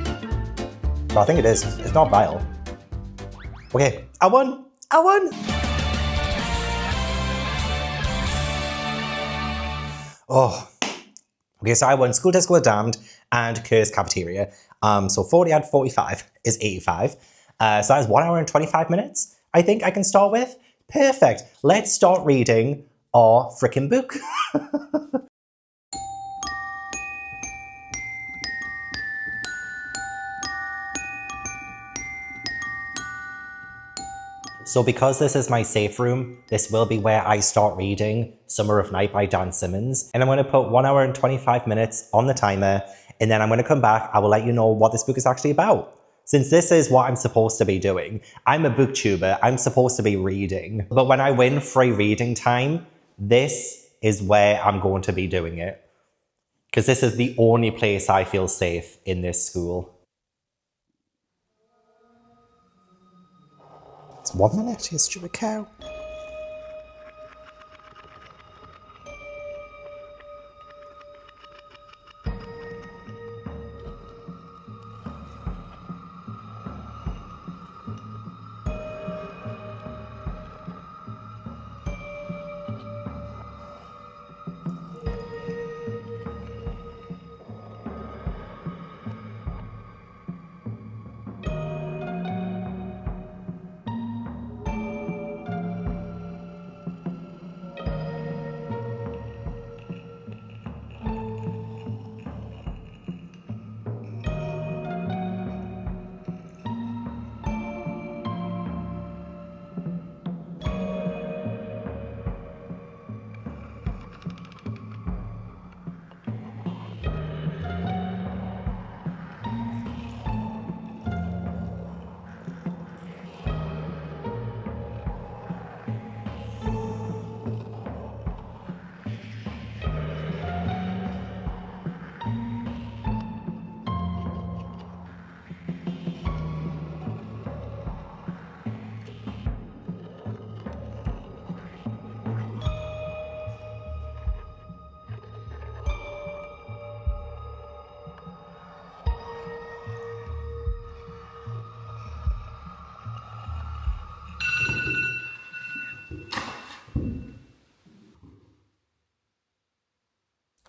But I think it is. It's not vile. Okay, I won! I won! Oh. Okay, so I won School Test School Damned and Cursed Cafeteria. So 40 out of 45 is 85. So that is 1 hour and 25 minutes. I think I can start with. Perfect. Let's start reading our frickin' book. So because this is my safe room, this will be where I start reading Summer of Night by Dan Simmons. And I'm going to put 1 hour and 25 minutes on the timer. And then I'm going to come back. I will let you know what this book is actually about. Since this is what I'm supposed to be doing. I'm a booktuber. I'm supposed to be reading. But when I win free reading time, this is where I'm going to be doing it. Because this is the only place I feel safe in this school. It's 1 minute, you stupid cow.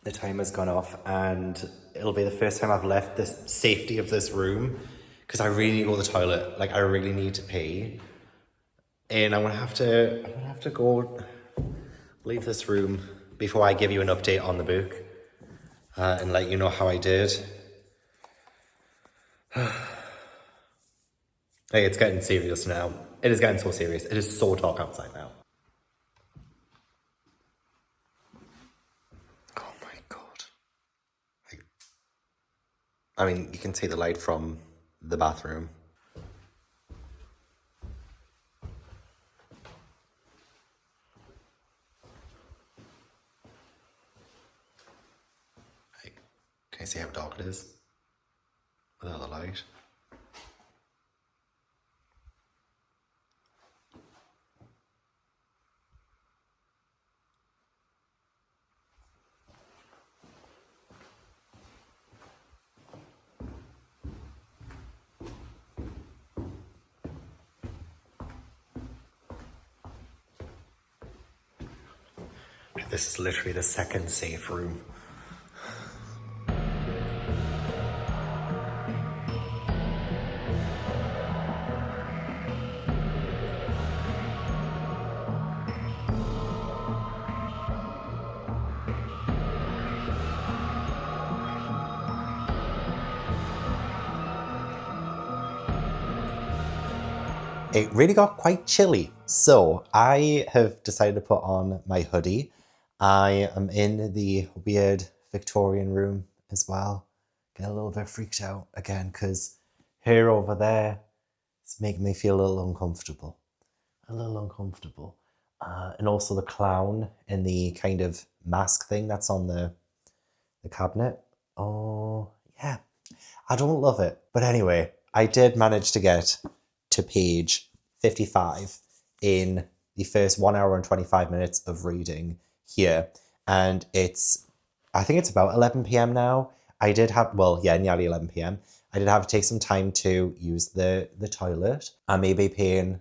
The timer's gone off and it'll be the first time I've left the safety of this room because I really need to go to the toilet. Like, I really need to pee. And I'm gonna have to go leave this room before I give you an update on the book and let you know how I did. Hey, it's getting serious now. It is getting so serious. It is so dark outside now. Oh my God. I mean, you can see the light from the bathroom. Hey, can you see how dark it is without the light? This is literally the second safe room. it really got quite chilly. So I have decided to put on my hoodie. I am in the weird Victorian room as well. Get a little bit freaked out again because her over there is making me feel a little uncomfortable. A little uncomfortable. And also the clown and the kind of mask thing that's on the cabinet. Oh, yeah. I don't love it. But anyway, I did manage to get to page 55 in the first 1 hour and 25 minutes of reading here. And I think it's about 11 p.m. now. I did have, well, yeah, nearly 11 p.m. I did have to take some time to use the toilet. I may be paying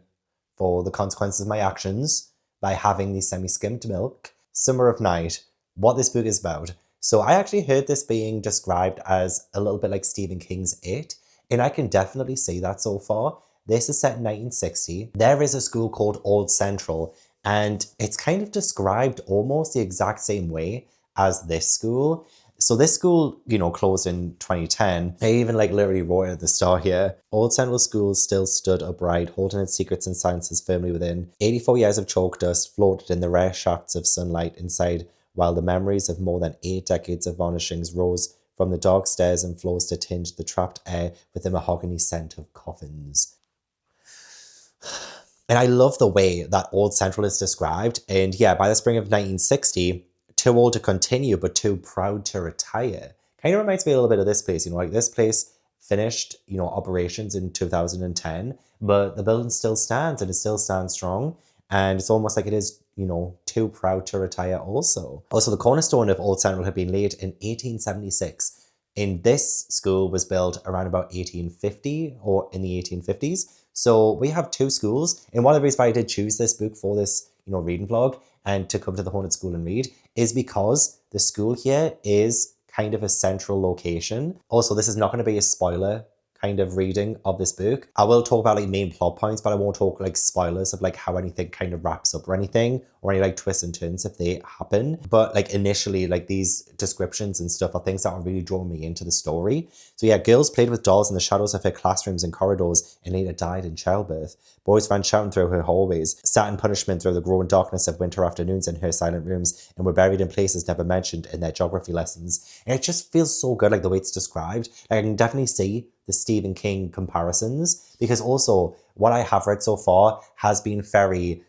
for the consequences of my actions by having the semi-skimmed milk. Summer of Night, what this book is about. So I actually heard this being described as a little bit like Stephen King's It, and I can definitely see that so far. This is set in 1960. There is a school called Old Central, and it's kind of described almost the exact same way as this school. So this school, you know, closed in 2010. I even like literally wrote it at the start here. Old Central School still stood upright, holding its secrets and silences firmly within. 84 years of chalk dust floated in the rare shafts of sunlight inside, while the memories of more than 8 decades of vanishings rose from the dark stairs and floors to tinge the trapped air with the mahogany scent of coffins. And I love the way that Old Central is described. And yeah, by the spring of 1960, too old to continue, but too proud to retire. Kind of reminds me a little bit of this place, you know, like this place finished, you know, operations in 2010, but the building still stands and it still stands strong. And it's almost like it is, you know, too proud to retire also. Also, the cornerstone of Old Central had been laid in 1876. And this school was built around about 1850 or in the 1850s. So we have 2 schools. And one of the reasons why I did choose this book for this, you know, reading vlog and to come to the Haunted School and read is because the school here is kind of a central location. Also, this is not going to be a spoiler kind of reading of this book. I will talk about like main plot points, but I won't talk like spoilers of like how anything kind of wraps up or anything, or any like twists and turns if they happen. But like initially, like these descriptions and stuff are things that are really drawing me into the story. So yeah, girls played with dolls in the shadows of her classrooms and corridors and later died in childbirth. Boys ran shouting through her hallways, sat in punishment through the growing darkness of winter afternoons in her silent rooms, and were buried in places never mentioned in their geography lessons. And it just feels so good, like the way it's described. Like I can definitely see the Stephen King comparisons, because also what I have read so far has been very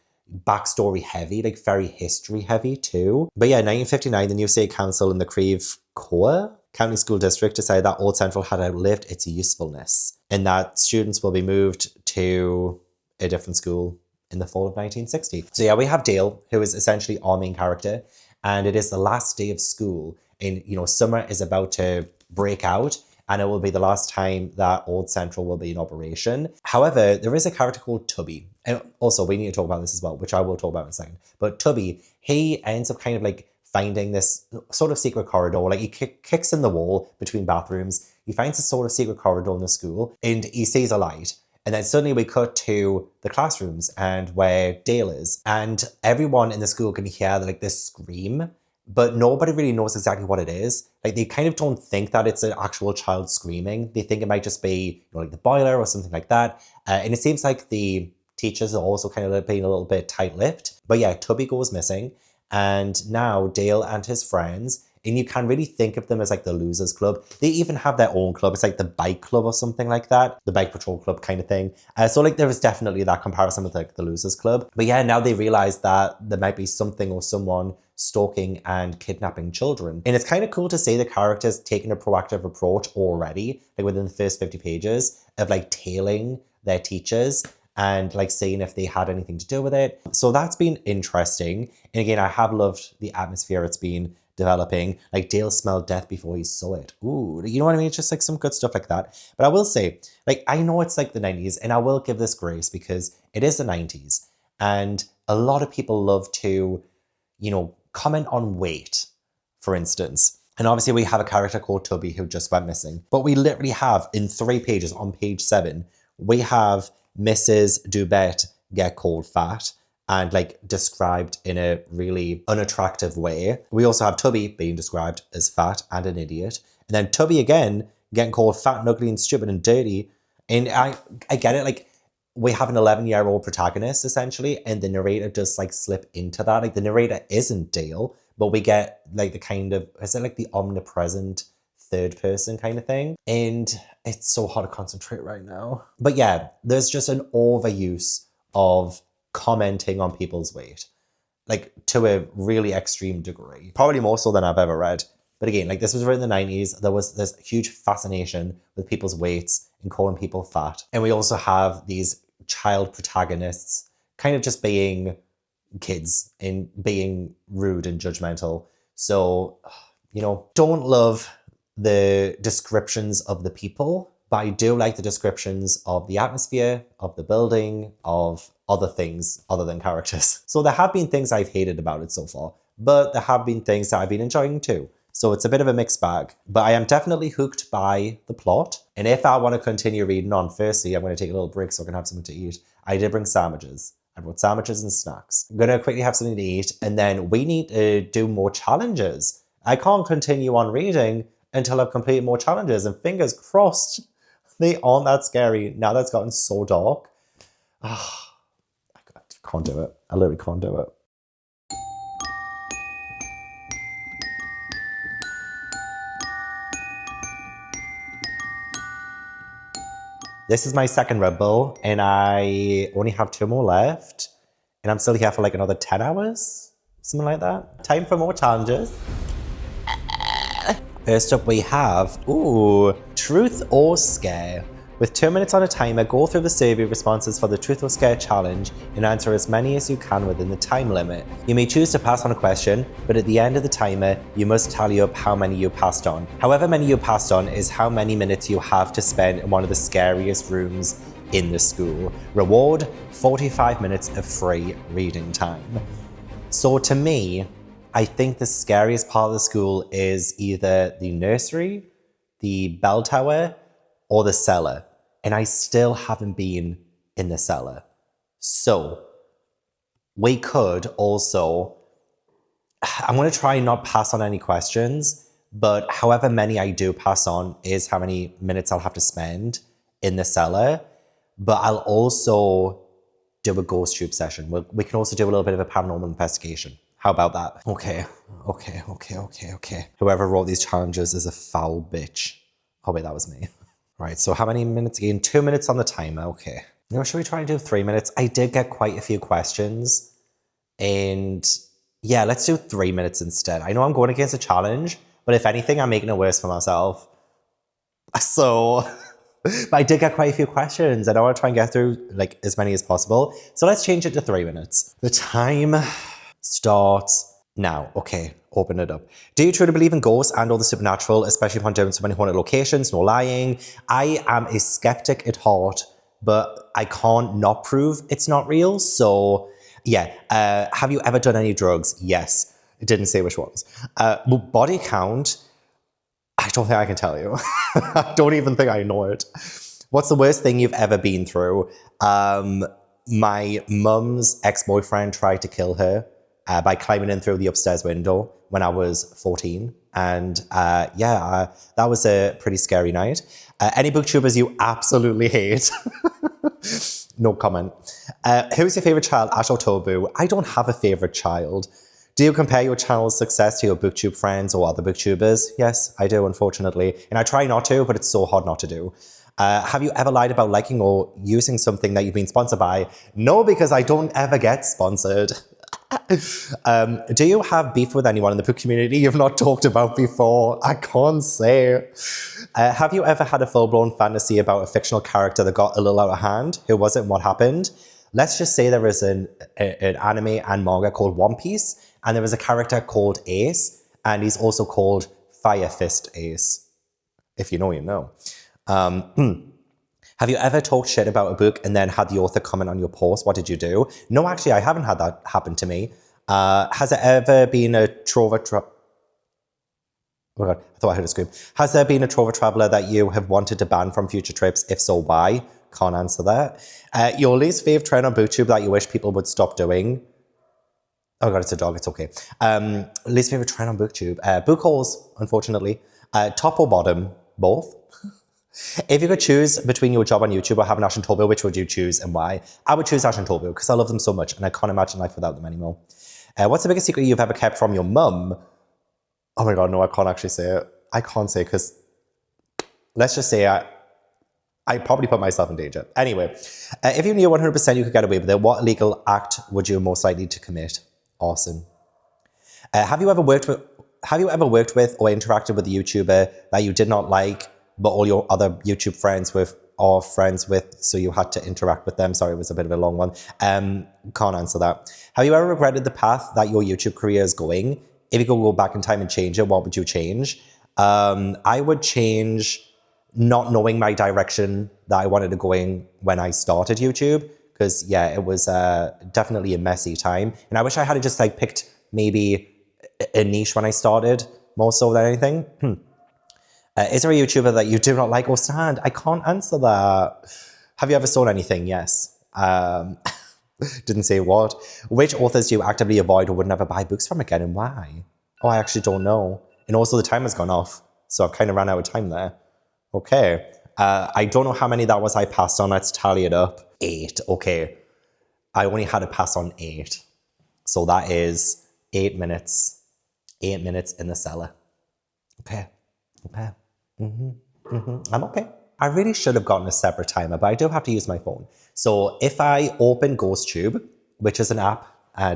backstory heavy, like very history heavy too. But yeah, 1959, the new state council in the Creve Coeur County School District decided that Old Central had outlived its usefulness and that students will be moved to a different school in the fall of 1960. So yeah, we have Dale, who is essentially our main character, and it is the last day of school. And, you know, summer is about to break out, and it will be the last time that Old Central will be in operation. However, there is a character called Tubby. And also, we need to talk about this as well, which I will talk about in a second. But Tubby, he ends up kind of like finding this sort of secret corridor. Like he kicks in the wall between bathrooms. He finds a sort of secret corridor in the school and he sees a light. And then suddenly we cut to the classrooms and where Dale is. And everyone in the school can hear like this scream, but nobody really knows exactly what it is. Like they kind of don't think that it's an actual child screaming. They think it might just be, you know, like the boiler or something like that. And it seems like the teachers are also kind of being a little bit tight-lipped. But yeah, Tubby goes missing. And now Dale and his friends, and you can really think of them as like the Losers Club. They even have their own club. It's like the Bike Club or something like that. The Bike Patrol Club kind of thing. So like there is definitely that comparison with like the Losers Club. But yeah, now they realize that there might be something or someone stalking and kidnapping children. And it's kind of cool to see the characters taking a proactive approach already, like within the first 50 pages of like tailing their teachers and like seeing if they had anything to do with it. So that's been interesting. And again, I have loved the atmosphere it's been developing. Like Dale smelled death before he saw it. Ooh, you know what I mean? It's just like some good stuff like that. But I will say, like, I know it's like the 90s, and I will give this grace because it is the 90s. And a lot of people love to, you know, comment on weight, for instance. And obviously we have a character called Tubby who just went missing. But we literally have in 3 pages on page 7, we have Mrs. Dubett get called fat and like described in a really unattractive way. We also have Tubby being described as fat and an idiot. And then Tubby again getting called fat and ugly and stupid and dirty. And I get it, like we have an 11-year-old protagonist, essentially, and the narrator does, like, slip into that. Like, the narrator isn't Dale, but we get, like, the kind of, is it, like, the omnipresent third person kind of thing? And it's so hard to concentrate right now. But yeah, there's just an overuse of commenting on people's weight, like, to a really extreme degree. Probably more so than I've ever read. But again, like, this was written in the 90s. There was this huge fascination with people's weights and calling people fat. And we also have these child protagonists kind of just being kids and being rude and judgmental. So, you know, don't love the descriptions of the people, but I do like the descriptions of the atmosphere, of the building, of other things other than characters. So there have been things I've hated about it so far, but there have been things that I've been enjoying too. So it's a bit of a mixed bag, but I am definitely hooked by the plot. And if I want to continue reading on, firstly, I'm going to take a little break so I can have something to eat. I did bring sandwiches. I brought sandwiches and snacks. I'm going to quickly have something to eat, and then we need to do more challenges. I can't continue on reading until I've completed more challenges, and fingers crossed they aren't that scary now that it's gotten so dark. I can't do it. I literally can't do it. This is my second Red Bull, and I only have 2 more left, and I'm still here for like another 10 hours, something like that. Time for more challenges. First up we have, Truth or Scare. With 2 minutes on a timer, go through the survey responses for the Truth or Scare challenge and answer as many as you can within the time limit. You may choose to pass on a question, but at the end of the timer, you must tally up how many you passed on. However many you passed on is how many minutes you have to spend in one of the scariest rooms in the school. Reward, 45 minutes of free reading time. So to me, I think the scariest part of the school is either the nursery, the bell tower, or the cellar. And I still haven't been in the cellar. So we could also, I'm going to try not pass on any questions, but however many I do pass on is how many minutes I'll have to spend in the cellar. But I'll also do a ghost tube session. We can also do a little bit of a paranormal investigation. How about that? Okay. Whoever wrote these challenges is a foul bitch. Oh wait, that was me. Right, so how many minutes again? 2 minutes on the timer, okay. You know, should we try and do 3 minutes? I did get quite a few questions. And yeah, let's do 3 minutes instead. I know I'm going against a challenge, but if anything, I'm making it worse for myself. So, but I did get quite a few questions and I want to try and get through like as many as possible. So let's change it to 3 minutes. The time starts now. Okay, open it up. Do you truly believe in ghosts and all the supernatural, especially upon doing so many haunted locations? No lying. I am a skeptic at heart, but I can't not prove it's not real. So yeah, have you ever done any drugs? Yes. It didn't say which ones. Body count, I don't think I can tell you. I don't even think I know it. What's the worst thing you've ever been through? My mum's ex-boyfriend tried to kill her by climbing in through the upstairs window when I was 14. And that was a pretty scary night. Any booktubers you absolutely hate? No comment. Who's your favorite child, Ash or Tobu? I don't have a favorite child. Do you compare your channel's success to your booktube friends or other booktubers? Yes, I do, unfortunately. And I try not to, but it's so hard not to do. Have you ever lied about liking or using something that you've been sponsored by? No, because I don't ever get sponsored. Do you have beef with anyone in the book community you've not talked about before? I can't say. Have you ever had a full-blown fantasy about a fictional character that got a little out of hand? Who was it and what happened? Let's just say there is an anime and manga called One Piece, and there is a character called Ace, and he's also called Fire Fist Ace. If you know, you know. Have you ever talked shit about a book and then had the author comment on your post? What did you do? No, actually, I haven't had that happen to me. Has there ever been a Oh God, I thought I heard a scream. Has there been a Trova traveler that you have wanted to ban from future trips? If so, why? Can't answer that. Your least fave trend on BookTube that you wish people would stop doing? Oh God, it's a dog. It's okay. Least favorite trend on BookTube? Book hauls, unfortunately. Top or bottom? Both. If you could choose between your job on YouTube or having Ash and Tobio, which would you choose and why? I would choose Ash and Tobio because I love them so much and I can't imagine life without them anymore. What's the biggest secret you've ever kept from your mum? Oh my God, no, I can't actually say it. I can't say because let's just say I probably put myself in danger. Anyway, if you knew 100% you could get away with it, what illegal act would you most likely to commit? Awesome. Have you ever worked with or interacted with a YouTuber that you did not like, but all your other YouTube friends are friends with, so you had to interact with them? Sorry, it was a bit of a long one. Can't answer that. Have you ever regretted the path that your YouTube career is going? If you could go back in time and change it, what would you change? I would change not knowing my direction that I wanted to go in when I started YouTube. Because, yeah, it was definitely a messy time. And I wish I had just like picked maybe a niche when I started, more so than anything. Is there a YouTuber that you do not like or stand? I can't answer that. Have you ever sold anything? Yes. Didn't say what. Which authors do you actively avoid or would never buy books from again and why? Oh, I actually don't know. And also the time has gone off. So I've kind of ran out of time there. Okay. I don't know how many that was I passed on. Let's tally it up. 8. Okay. I only had to pass on 8. So that is 8 minutes. 8 minutes in the cellar. Okay. Okay. I'm okay. I really should have gotten a separate timer, but I do have to use my phone. So if I open GhostTube, which is an app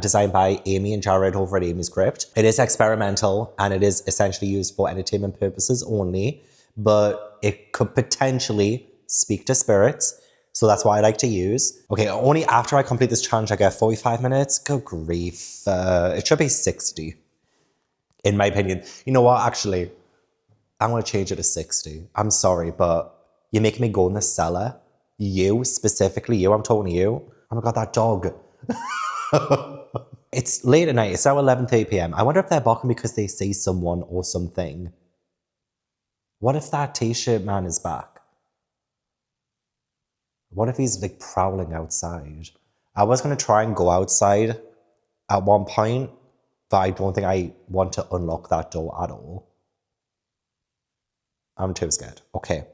designed by Amy and Jared over at Amy's Crypt, it is experimental and it is essentially used for entertainment purposes only, but it could potentially speak to spirits. So that's what I like to use. Okay, only after I complete this challenge, I get 45 minutes. Good grief. It should be 60, in my opinion. You know what? Actually, I'm going to change it to 60. I'm sorry, but you're making me go in the cellar. You, specifically you, I'm talking to you. Oh my God, that dog. It's late at night. It's now 11:30 p.m. I wonder if they're barking because they see someone or something. What if that t-shirt man is back? What if he's like prowling outside? I was going to try and go outside at one point, but I don't think I want to unlock that door at all. I'm too scared. Okay,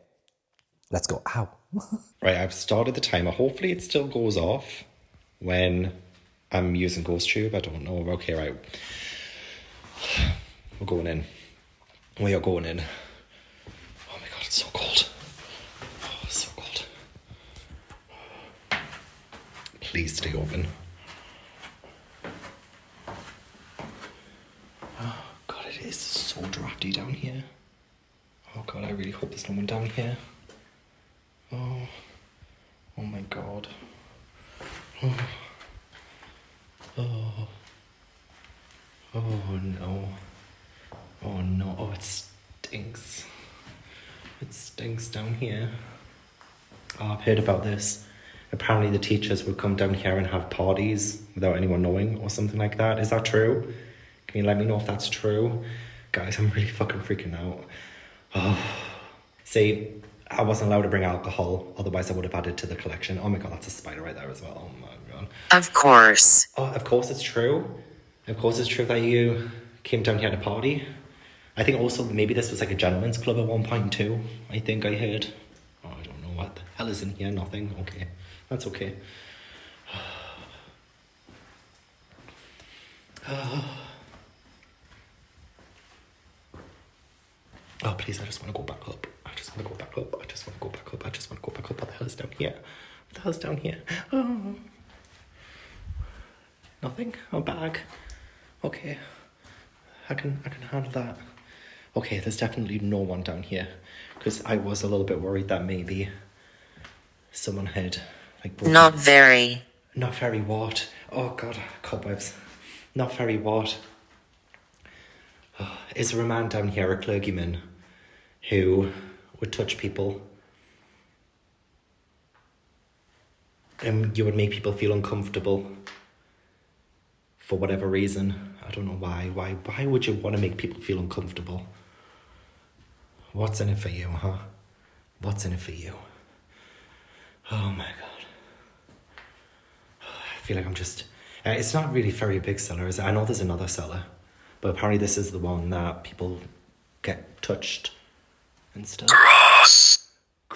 let's go. Ow. Right, I've started the timer. Hopefully it still goes off when I'm using GhostTube. I don't know. Okay, right. We're going in. We are going in. Oh my God, it's so cold. Oh, it's so cold. Please stay open. Oh God, it is so drafty down here. Oh God, I really hope there's no one down here. Oh my God. Oh no. Oh no, oh it stinks. It stinks down here. Oh, I've heard about this. Apparently the teachers would come down here and have parties without anyone knowing or something like that. Is that true? Can you let me know if that's true? Guys, I'm really fucking freaking out. Oh. See, I wasn't allowed to bring alcohol, otherwise I would have added to the collection. Oh my God, that's a spider right there as well. Oh my God. Of course. Oh, of course it's true. Of course it's true that you came down here to party. I think also maybe this was like a gentleman's club at one point too. I think I heard. Oh, I don't know what the hell is in here. Nothing. Okay, that's okay. Oh, please, I just want to go back up. I just want to go back up. I just want to go back up. I just want to go back up. What the hell is down here? What the hell is down here? Oh. Nothing? A bag? Okay. I can handle that. Okay, there's definitely no one down here. Because I was a little bit worried that maybe someone had like broken. Not very what? Oh God, cobwebs. Not very what? Oh, is there a man down here, a clergyman, who would touch people and you would make people feel uncomfortable for whatever reason? I don't know why. Why would you want to make people feel uncomfortable? What's in it for you, huh? What's in it for you? Oh my God. I feel like I'm just... it's not really very big cellar, is it? I know there's another cellar, but apparently this is the one that people get touched and stuff. gross.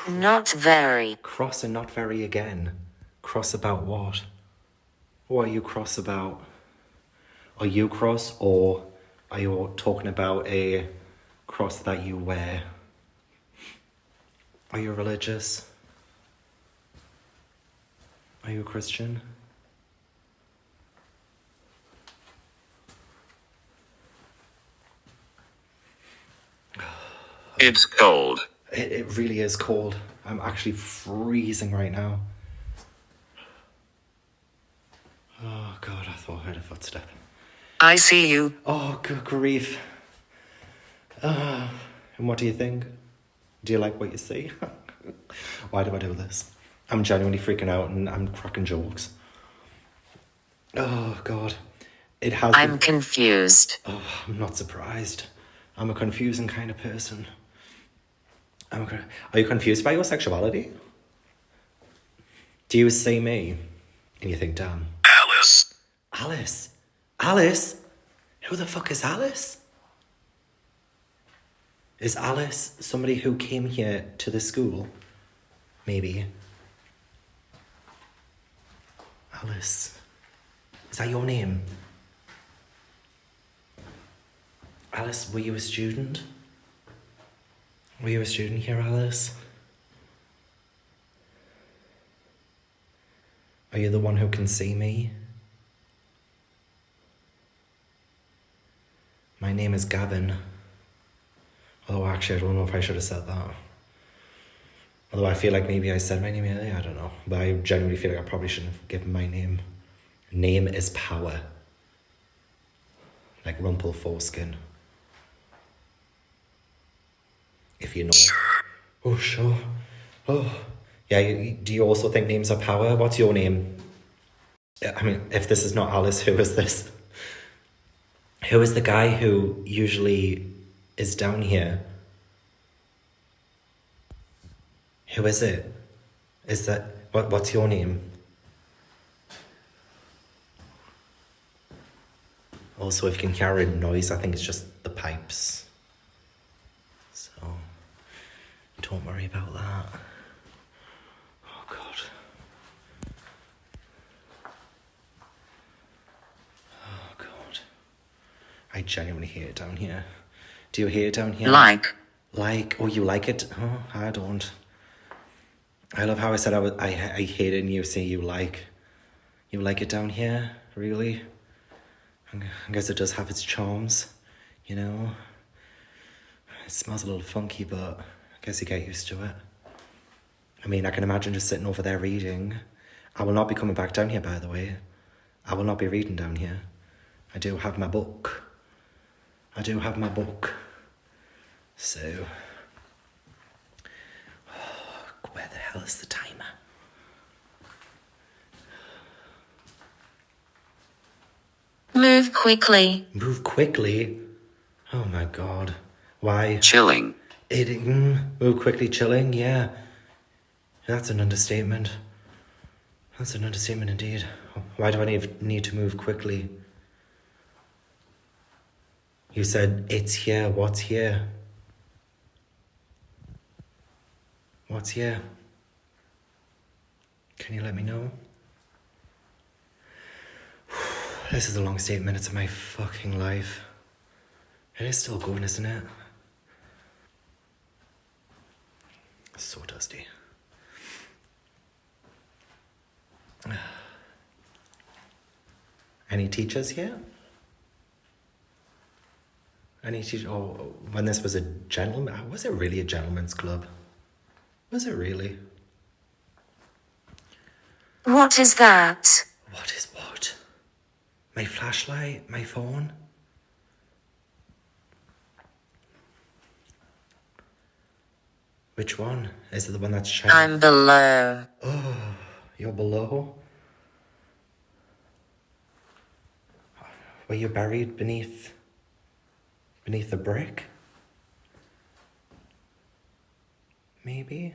Not very. Cross and not very again. Cross about what? What are you cross about? Are you cross, or are you talking about a cross that you wear? Are you religious? Are you a Christian? It's cold. It really is cold. I'm actually freezing right now. Oh God, I thought I heard a footstep. I see you. Oh, good grief. And what do you think? Do you like what you see? Why do I do this? I'm genuinely freaking out and I'm cracking jokes. Oh God. It has I'm been... confused. Oh, I'm not surprised. I'm a confusing kind of person. Are you confused by your sexuality? Do you see me and you think, damn? Alice. Alice? Alice? Who the fuck is Alice? Is Alice somebody who came here to the school? Maybe. Alice. Is that your name? Alice, were you a student? Were you a student here, Alice? Are you the one who can see me? My name is Gavin. Although actually I don't know if I should have said that. Although I feel like maybe I said my name earlier, I don't know. But I genuinely feel like I probably shouldn't have given my name. Name is power. Like rumple foreskin. If you know. Oh, sure. Oh. Yeah, do you also think names are power? What's your name? I mean, if this is not Alice, who is this? Who is the guy who usually is down here? Who is it? Is that... What's your name? Also, if you can hear a noise, I think it's just the pipes. So, don't worry about that. Oh, God. Oh, God. I genuinely hate it down here. Do you hate it down here? Like. Like? Oh, you like it? Oh, I don't. I love how I said I hate it and you say you like. You like it down here? Really? I guess it does have its charms, you know? It smells a little funky, but I guess you get used to it. I mean, I can imagine just sitting over there reading. I will not be coming back down here, by the way. I will not be reading down here. I do have my book. I do have my book. So... where the hell is the timer? Move quickly. Move quickly? Oh my God. Why? Chilling. Move quickly, chilling? Yeah. That's an understatement. That's an understatement indeed. Why do I need to move quickly? You said it's here. What's here? What's here? Can you let me know? This is the longest 8 minutes of my fucking life. It is still going, isn't it? So dusty. Any teachers here? Any teachers? Oh, when this was a gentleman, was it really a gentleman's club? Was it really? What is that? What is what? My flashlight? My phone? Which one? Is it the one that's shining? I'm below. Oh, you're below? Were you buried beneath the brick? Maybe?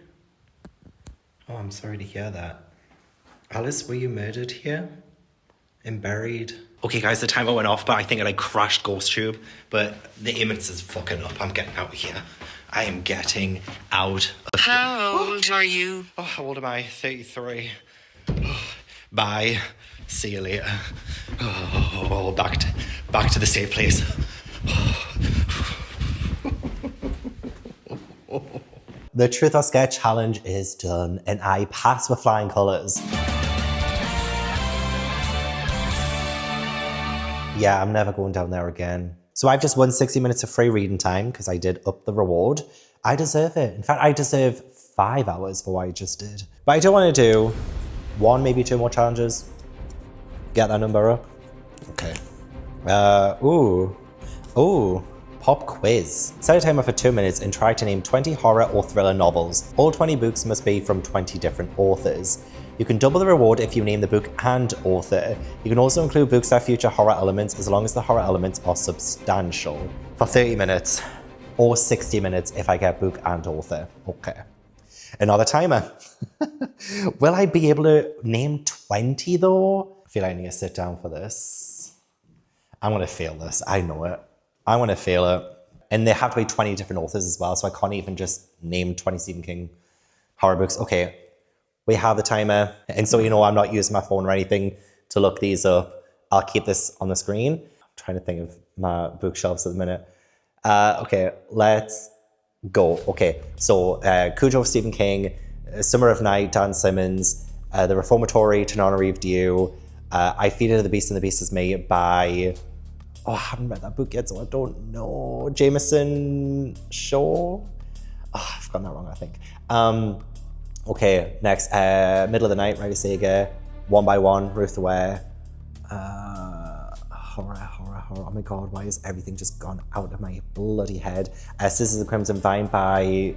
Oh, I'm sorry to hear that. Alice, were you murdered here? And buried Okay guys, the timer went off, but I think it like crashed GhostTube. But the image is fucking up. I'm getting out of here. I am getting out of here. How old are you? Oh, how old am I? 33. Oh, bye. See you later. Oh, back to the safe place. The Truth or Scare challenge is done, and I pass with flying colours. Yeah, I'm never going down there again. So I've just won 60 minutes of free reading time because I did up the reward. I deserve it. In fact, I deserve 5 hours for what I just did. But I do want to do 1, maybe 2 more challenges. Get that number up. Okay. Pop quiz. Set a timer for 2 minutes and try to name 20 horror or thriller novels. All 20 books must be from 20 different authors. You can double the reward if you name the book and author. You can also include books that feature horror elements as long as the horror elements are substantial. For 30 minutes or 60 minutes if I get book and author. Okay. Another timer. Will I be able to name 20 though? I feel like I need to sit down for this. I'm gonna fail this, I know it. I want to fail it. And they have to be 20 different authors as well, so I can't even just name 20 Stephen King horror books. Okay, we have the timer. And so you know I'm not using my phone or anything to look these up. I'll keep this on the screen. I'm trying to think of my bookshelves at the minute. Okay, let's go. Okay, so Cujo of Stephen King, Summer of Night, Dan Simmons, The Reformatory, Tenerife Dew, I Feed Into the Beast and the Beast Is Me by... Oh, I haven't read that book yet, so I don't know. Jameson Shaw? Oh, I've gotten that wrong, I think. Okay, next. Middle of the Night, Riley Sager. One by One, Ruth Ware. Horror. Oh my God, why is everything just gone out of my bloody head? Scissors of the Crimson Vine by...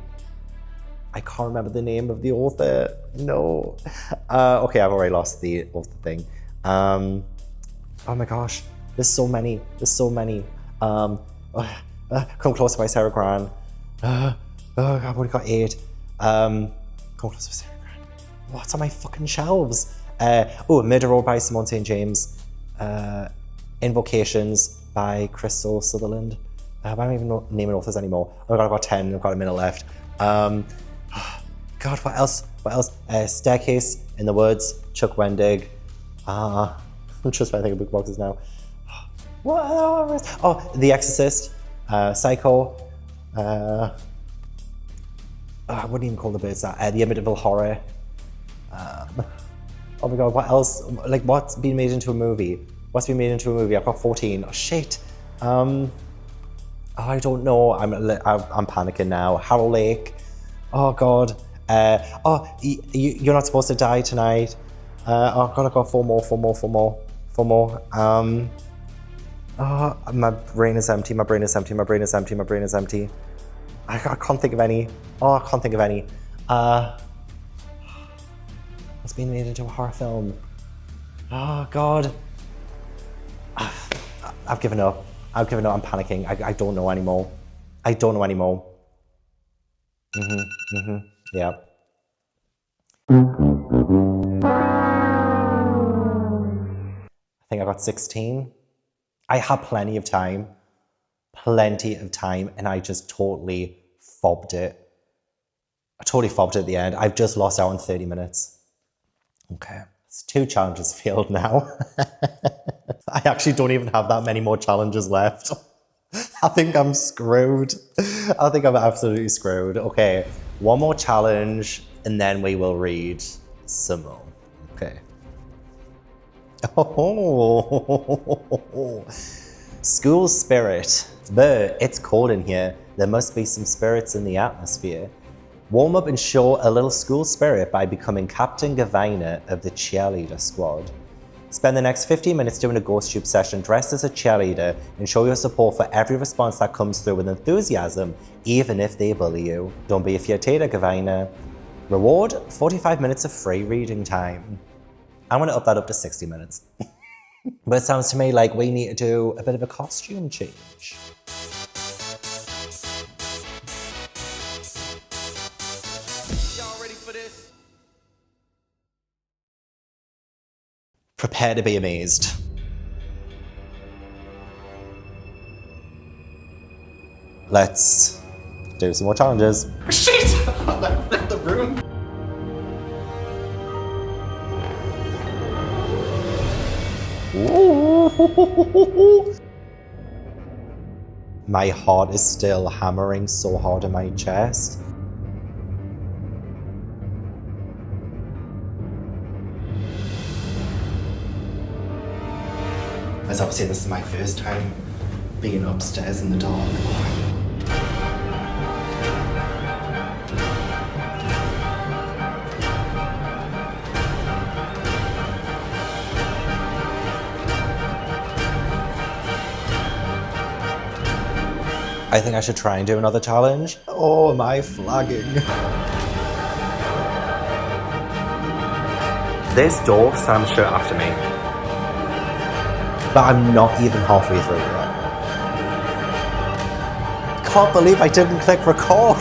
I can't remember the name of the author. No. Okay, I've already lost the author thing. Oh my gosh. There's so many. Come Closer by Sarah Gran. I've only got 8. Come Closer by Sarah Gran. What's on my fucking shelves? Murder Road by Simone St. James. Invocations by Crystal Sutherland. I don't even know naming authors anymore. Oh God, I've got 10. I've got a minute left. God, what else? Staircase in the Woods. Chuck Wendig. I'm just trying to think of book boxes now. What? Oh, The Exorcist, Psycho. I wouldn't even call the birds that. The Amityville Horror. Oh my God, what else? Like, what's been made into a movie? I've got 14. Oh shit. I don't know. I'm panicking now. Harrow Lake. Oh God. You're Not Supposed to Die Tonight. Oh God, I've got 4 more. My brain is empty. I can't think of any. What's been made into a horror film? Oh God. I've given up. I'm panicking. I don't know anymore. Yeah. I think I got 16. I had plenty of time, and I just totally fobbed it. I totally fobbed it at the end. I've just lost out on 30 minutes. Okay, it's 2 challenges failed now. I actually don't even have that many more challenges left. I think I'm screwed. I think I'm absolutely screwed. Okay, 1 more challenge, and then we will read some more. Okay. Oh, school spirit. It's cold in here. There must be some spirits in the atmosphere. Warm up and show a little school spirit by becoming Captain Gavina of the cheerleader squad. Spend the next 15 minutes doing a GhostTube session dressed as a cheerleader and show your support for every response that comes through with enthusiasm, even if they bully you. Don't be a fiatator, Gavina. Reward, 45 minutes of free reading time. I'm going to up that up to 60 minutes. But it sounds to me like we need to do a bit of a costume change. Y'all ready for this? Prepare to be amazed. Let's do some more challenges. Shit! I left the room. Ooh. My heart is still hammering so hard in my chest. As obviously this is my first time being upstairs in the dark. I think I should try and do another challenge. Oh, am I flagging? This door slammed shut after me. But I'm not even halfway through yet. Can't believe I didn't click record.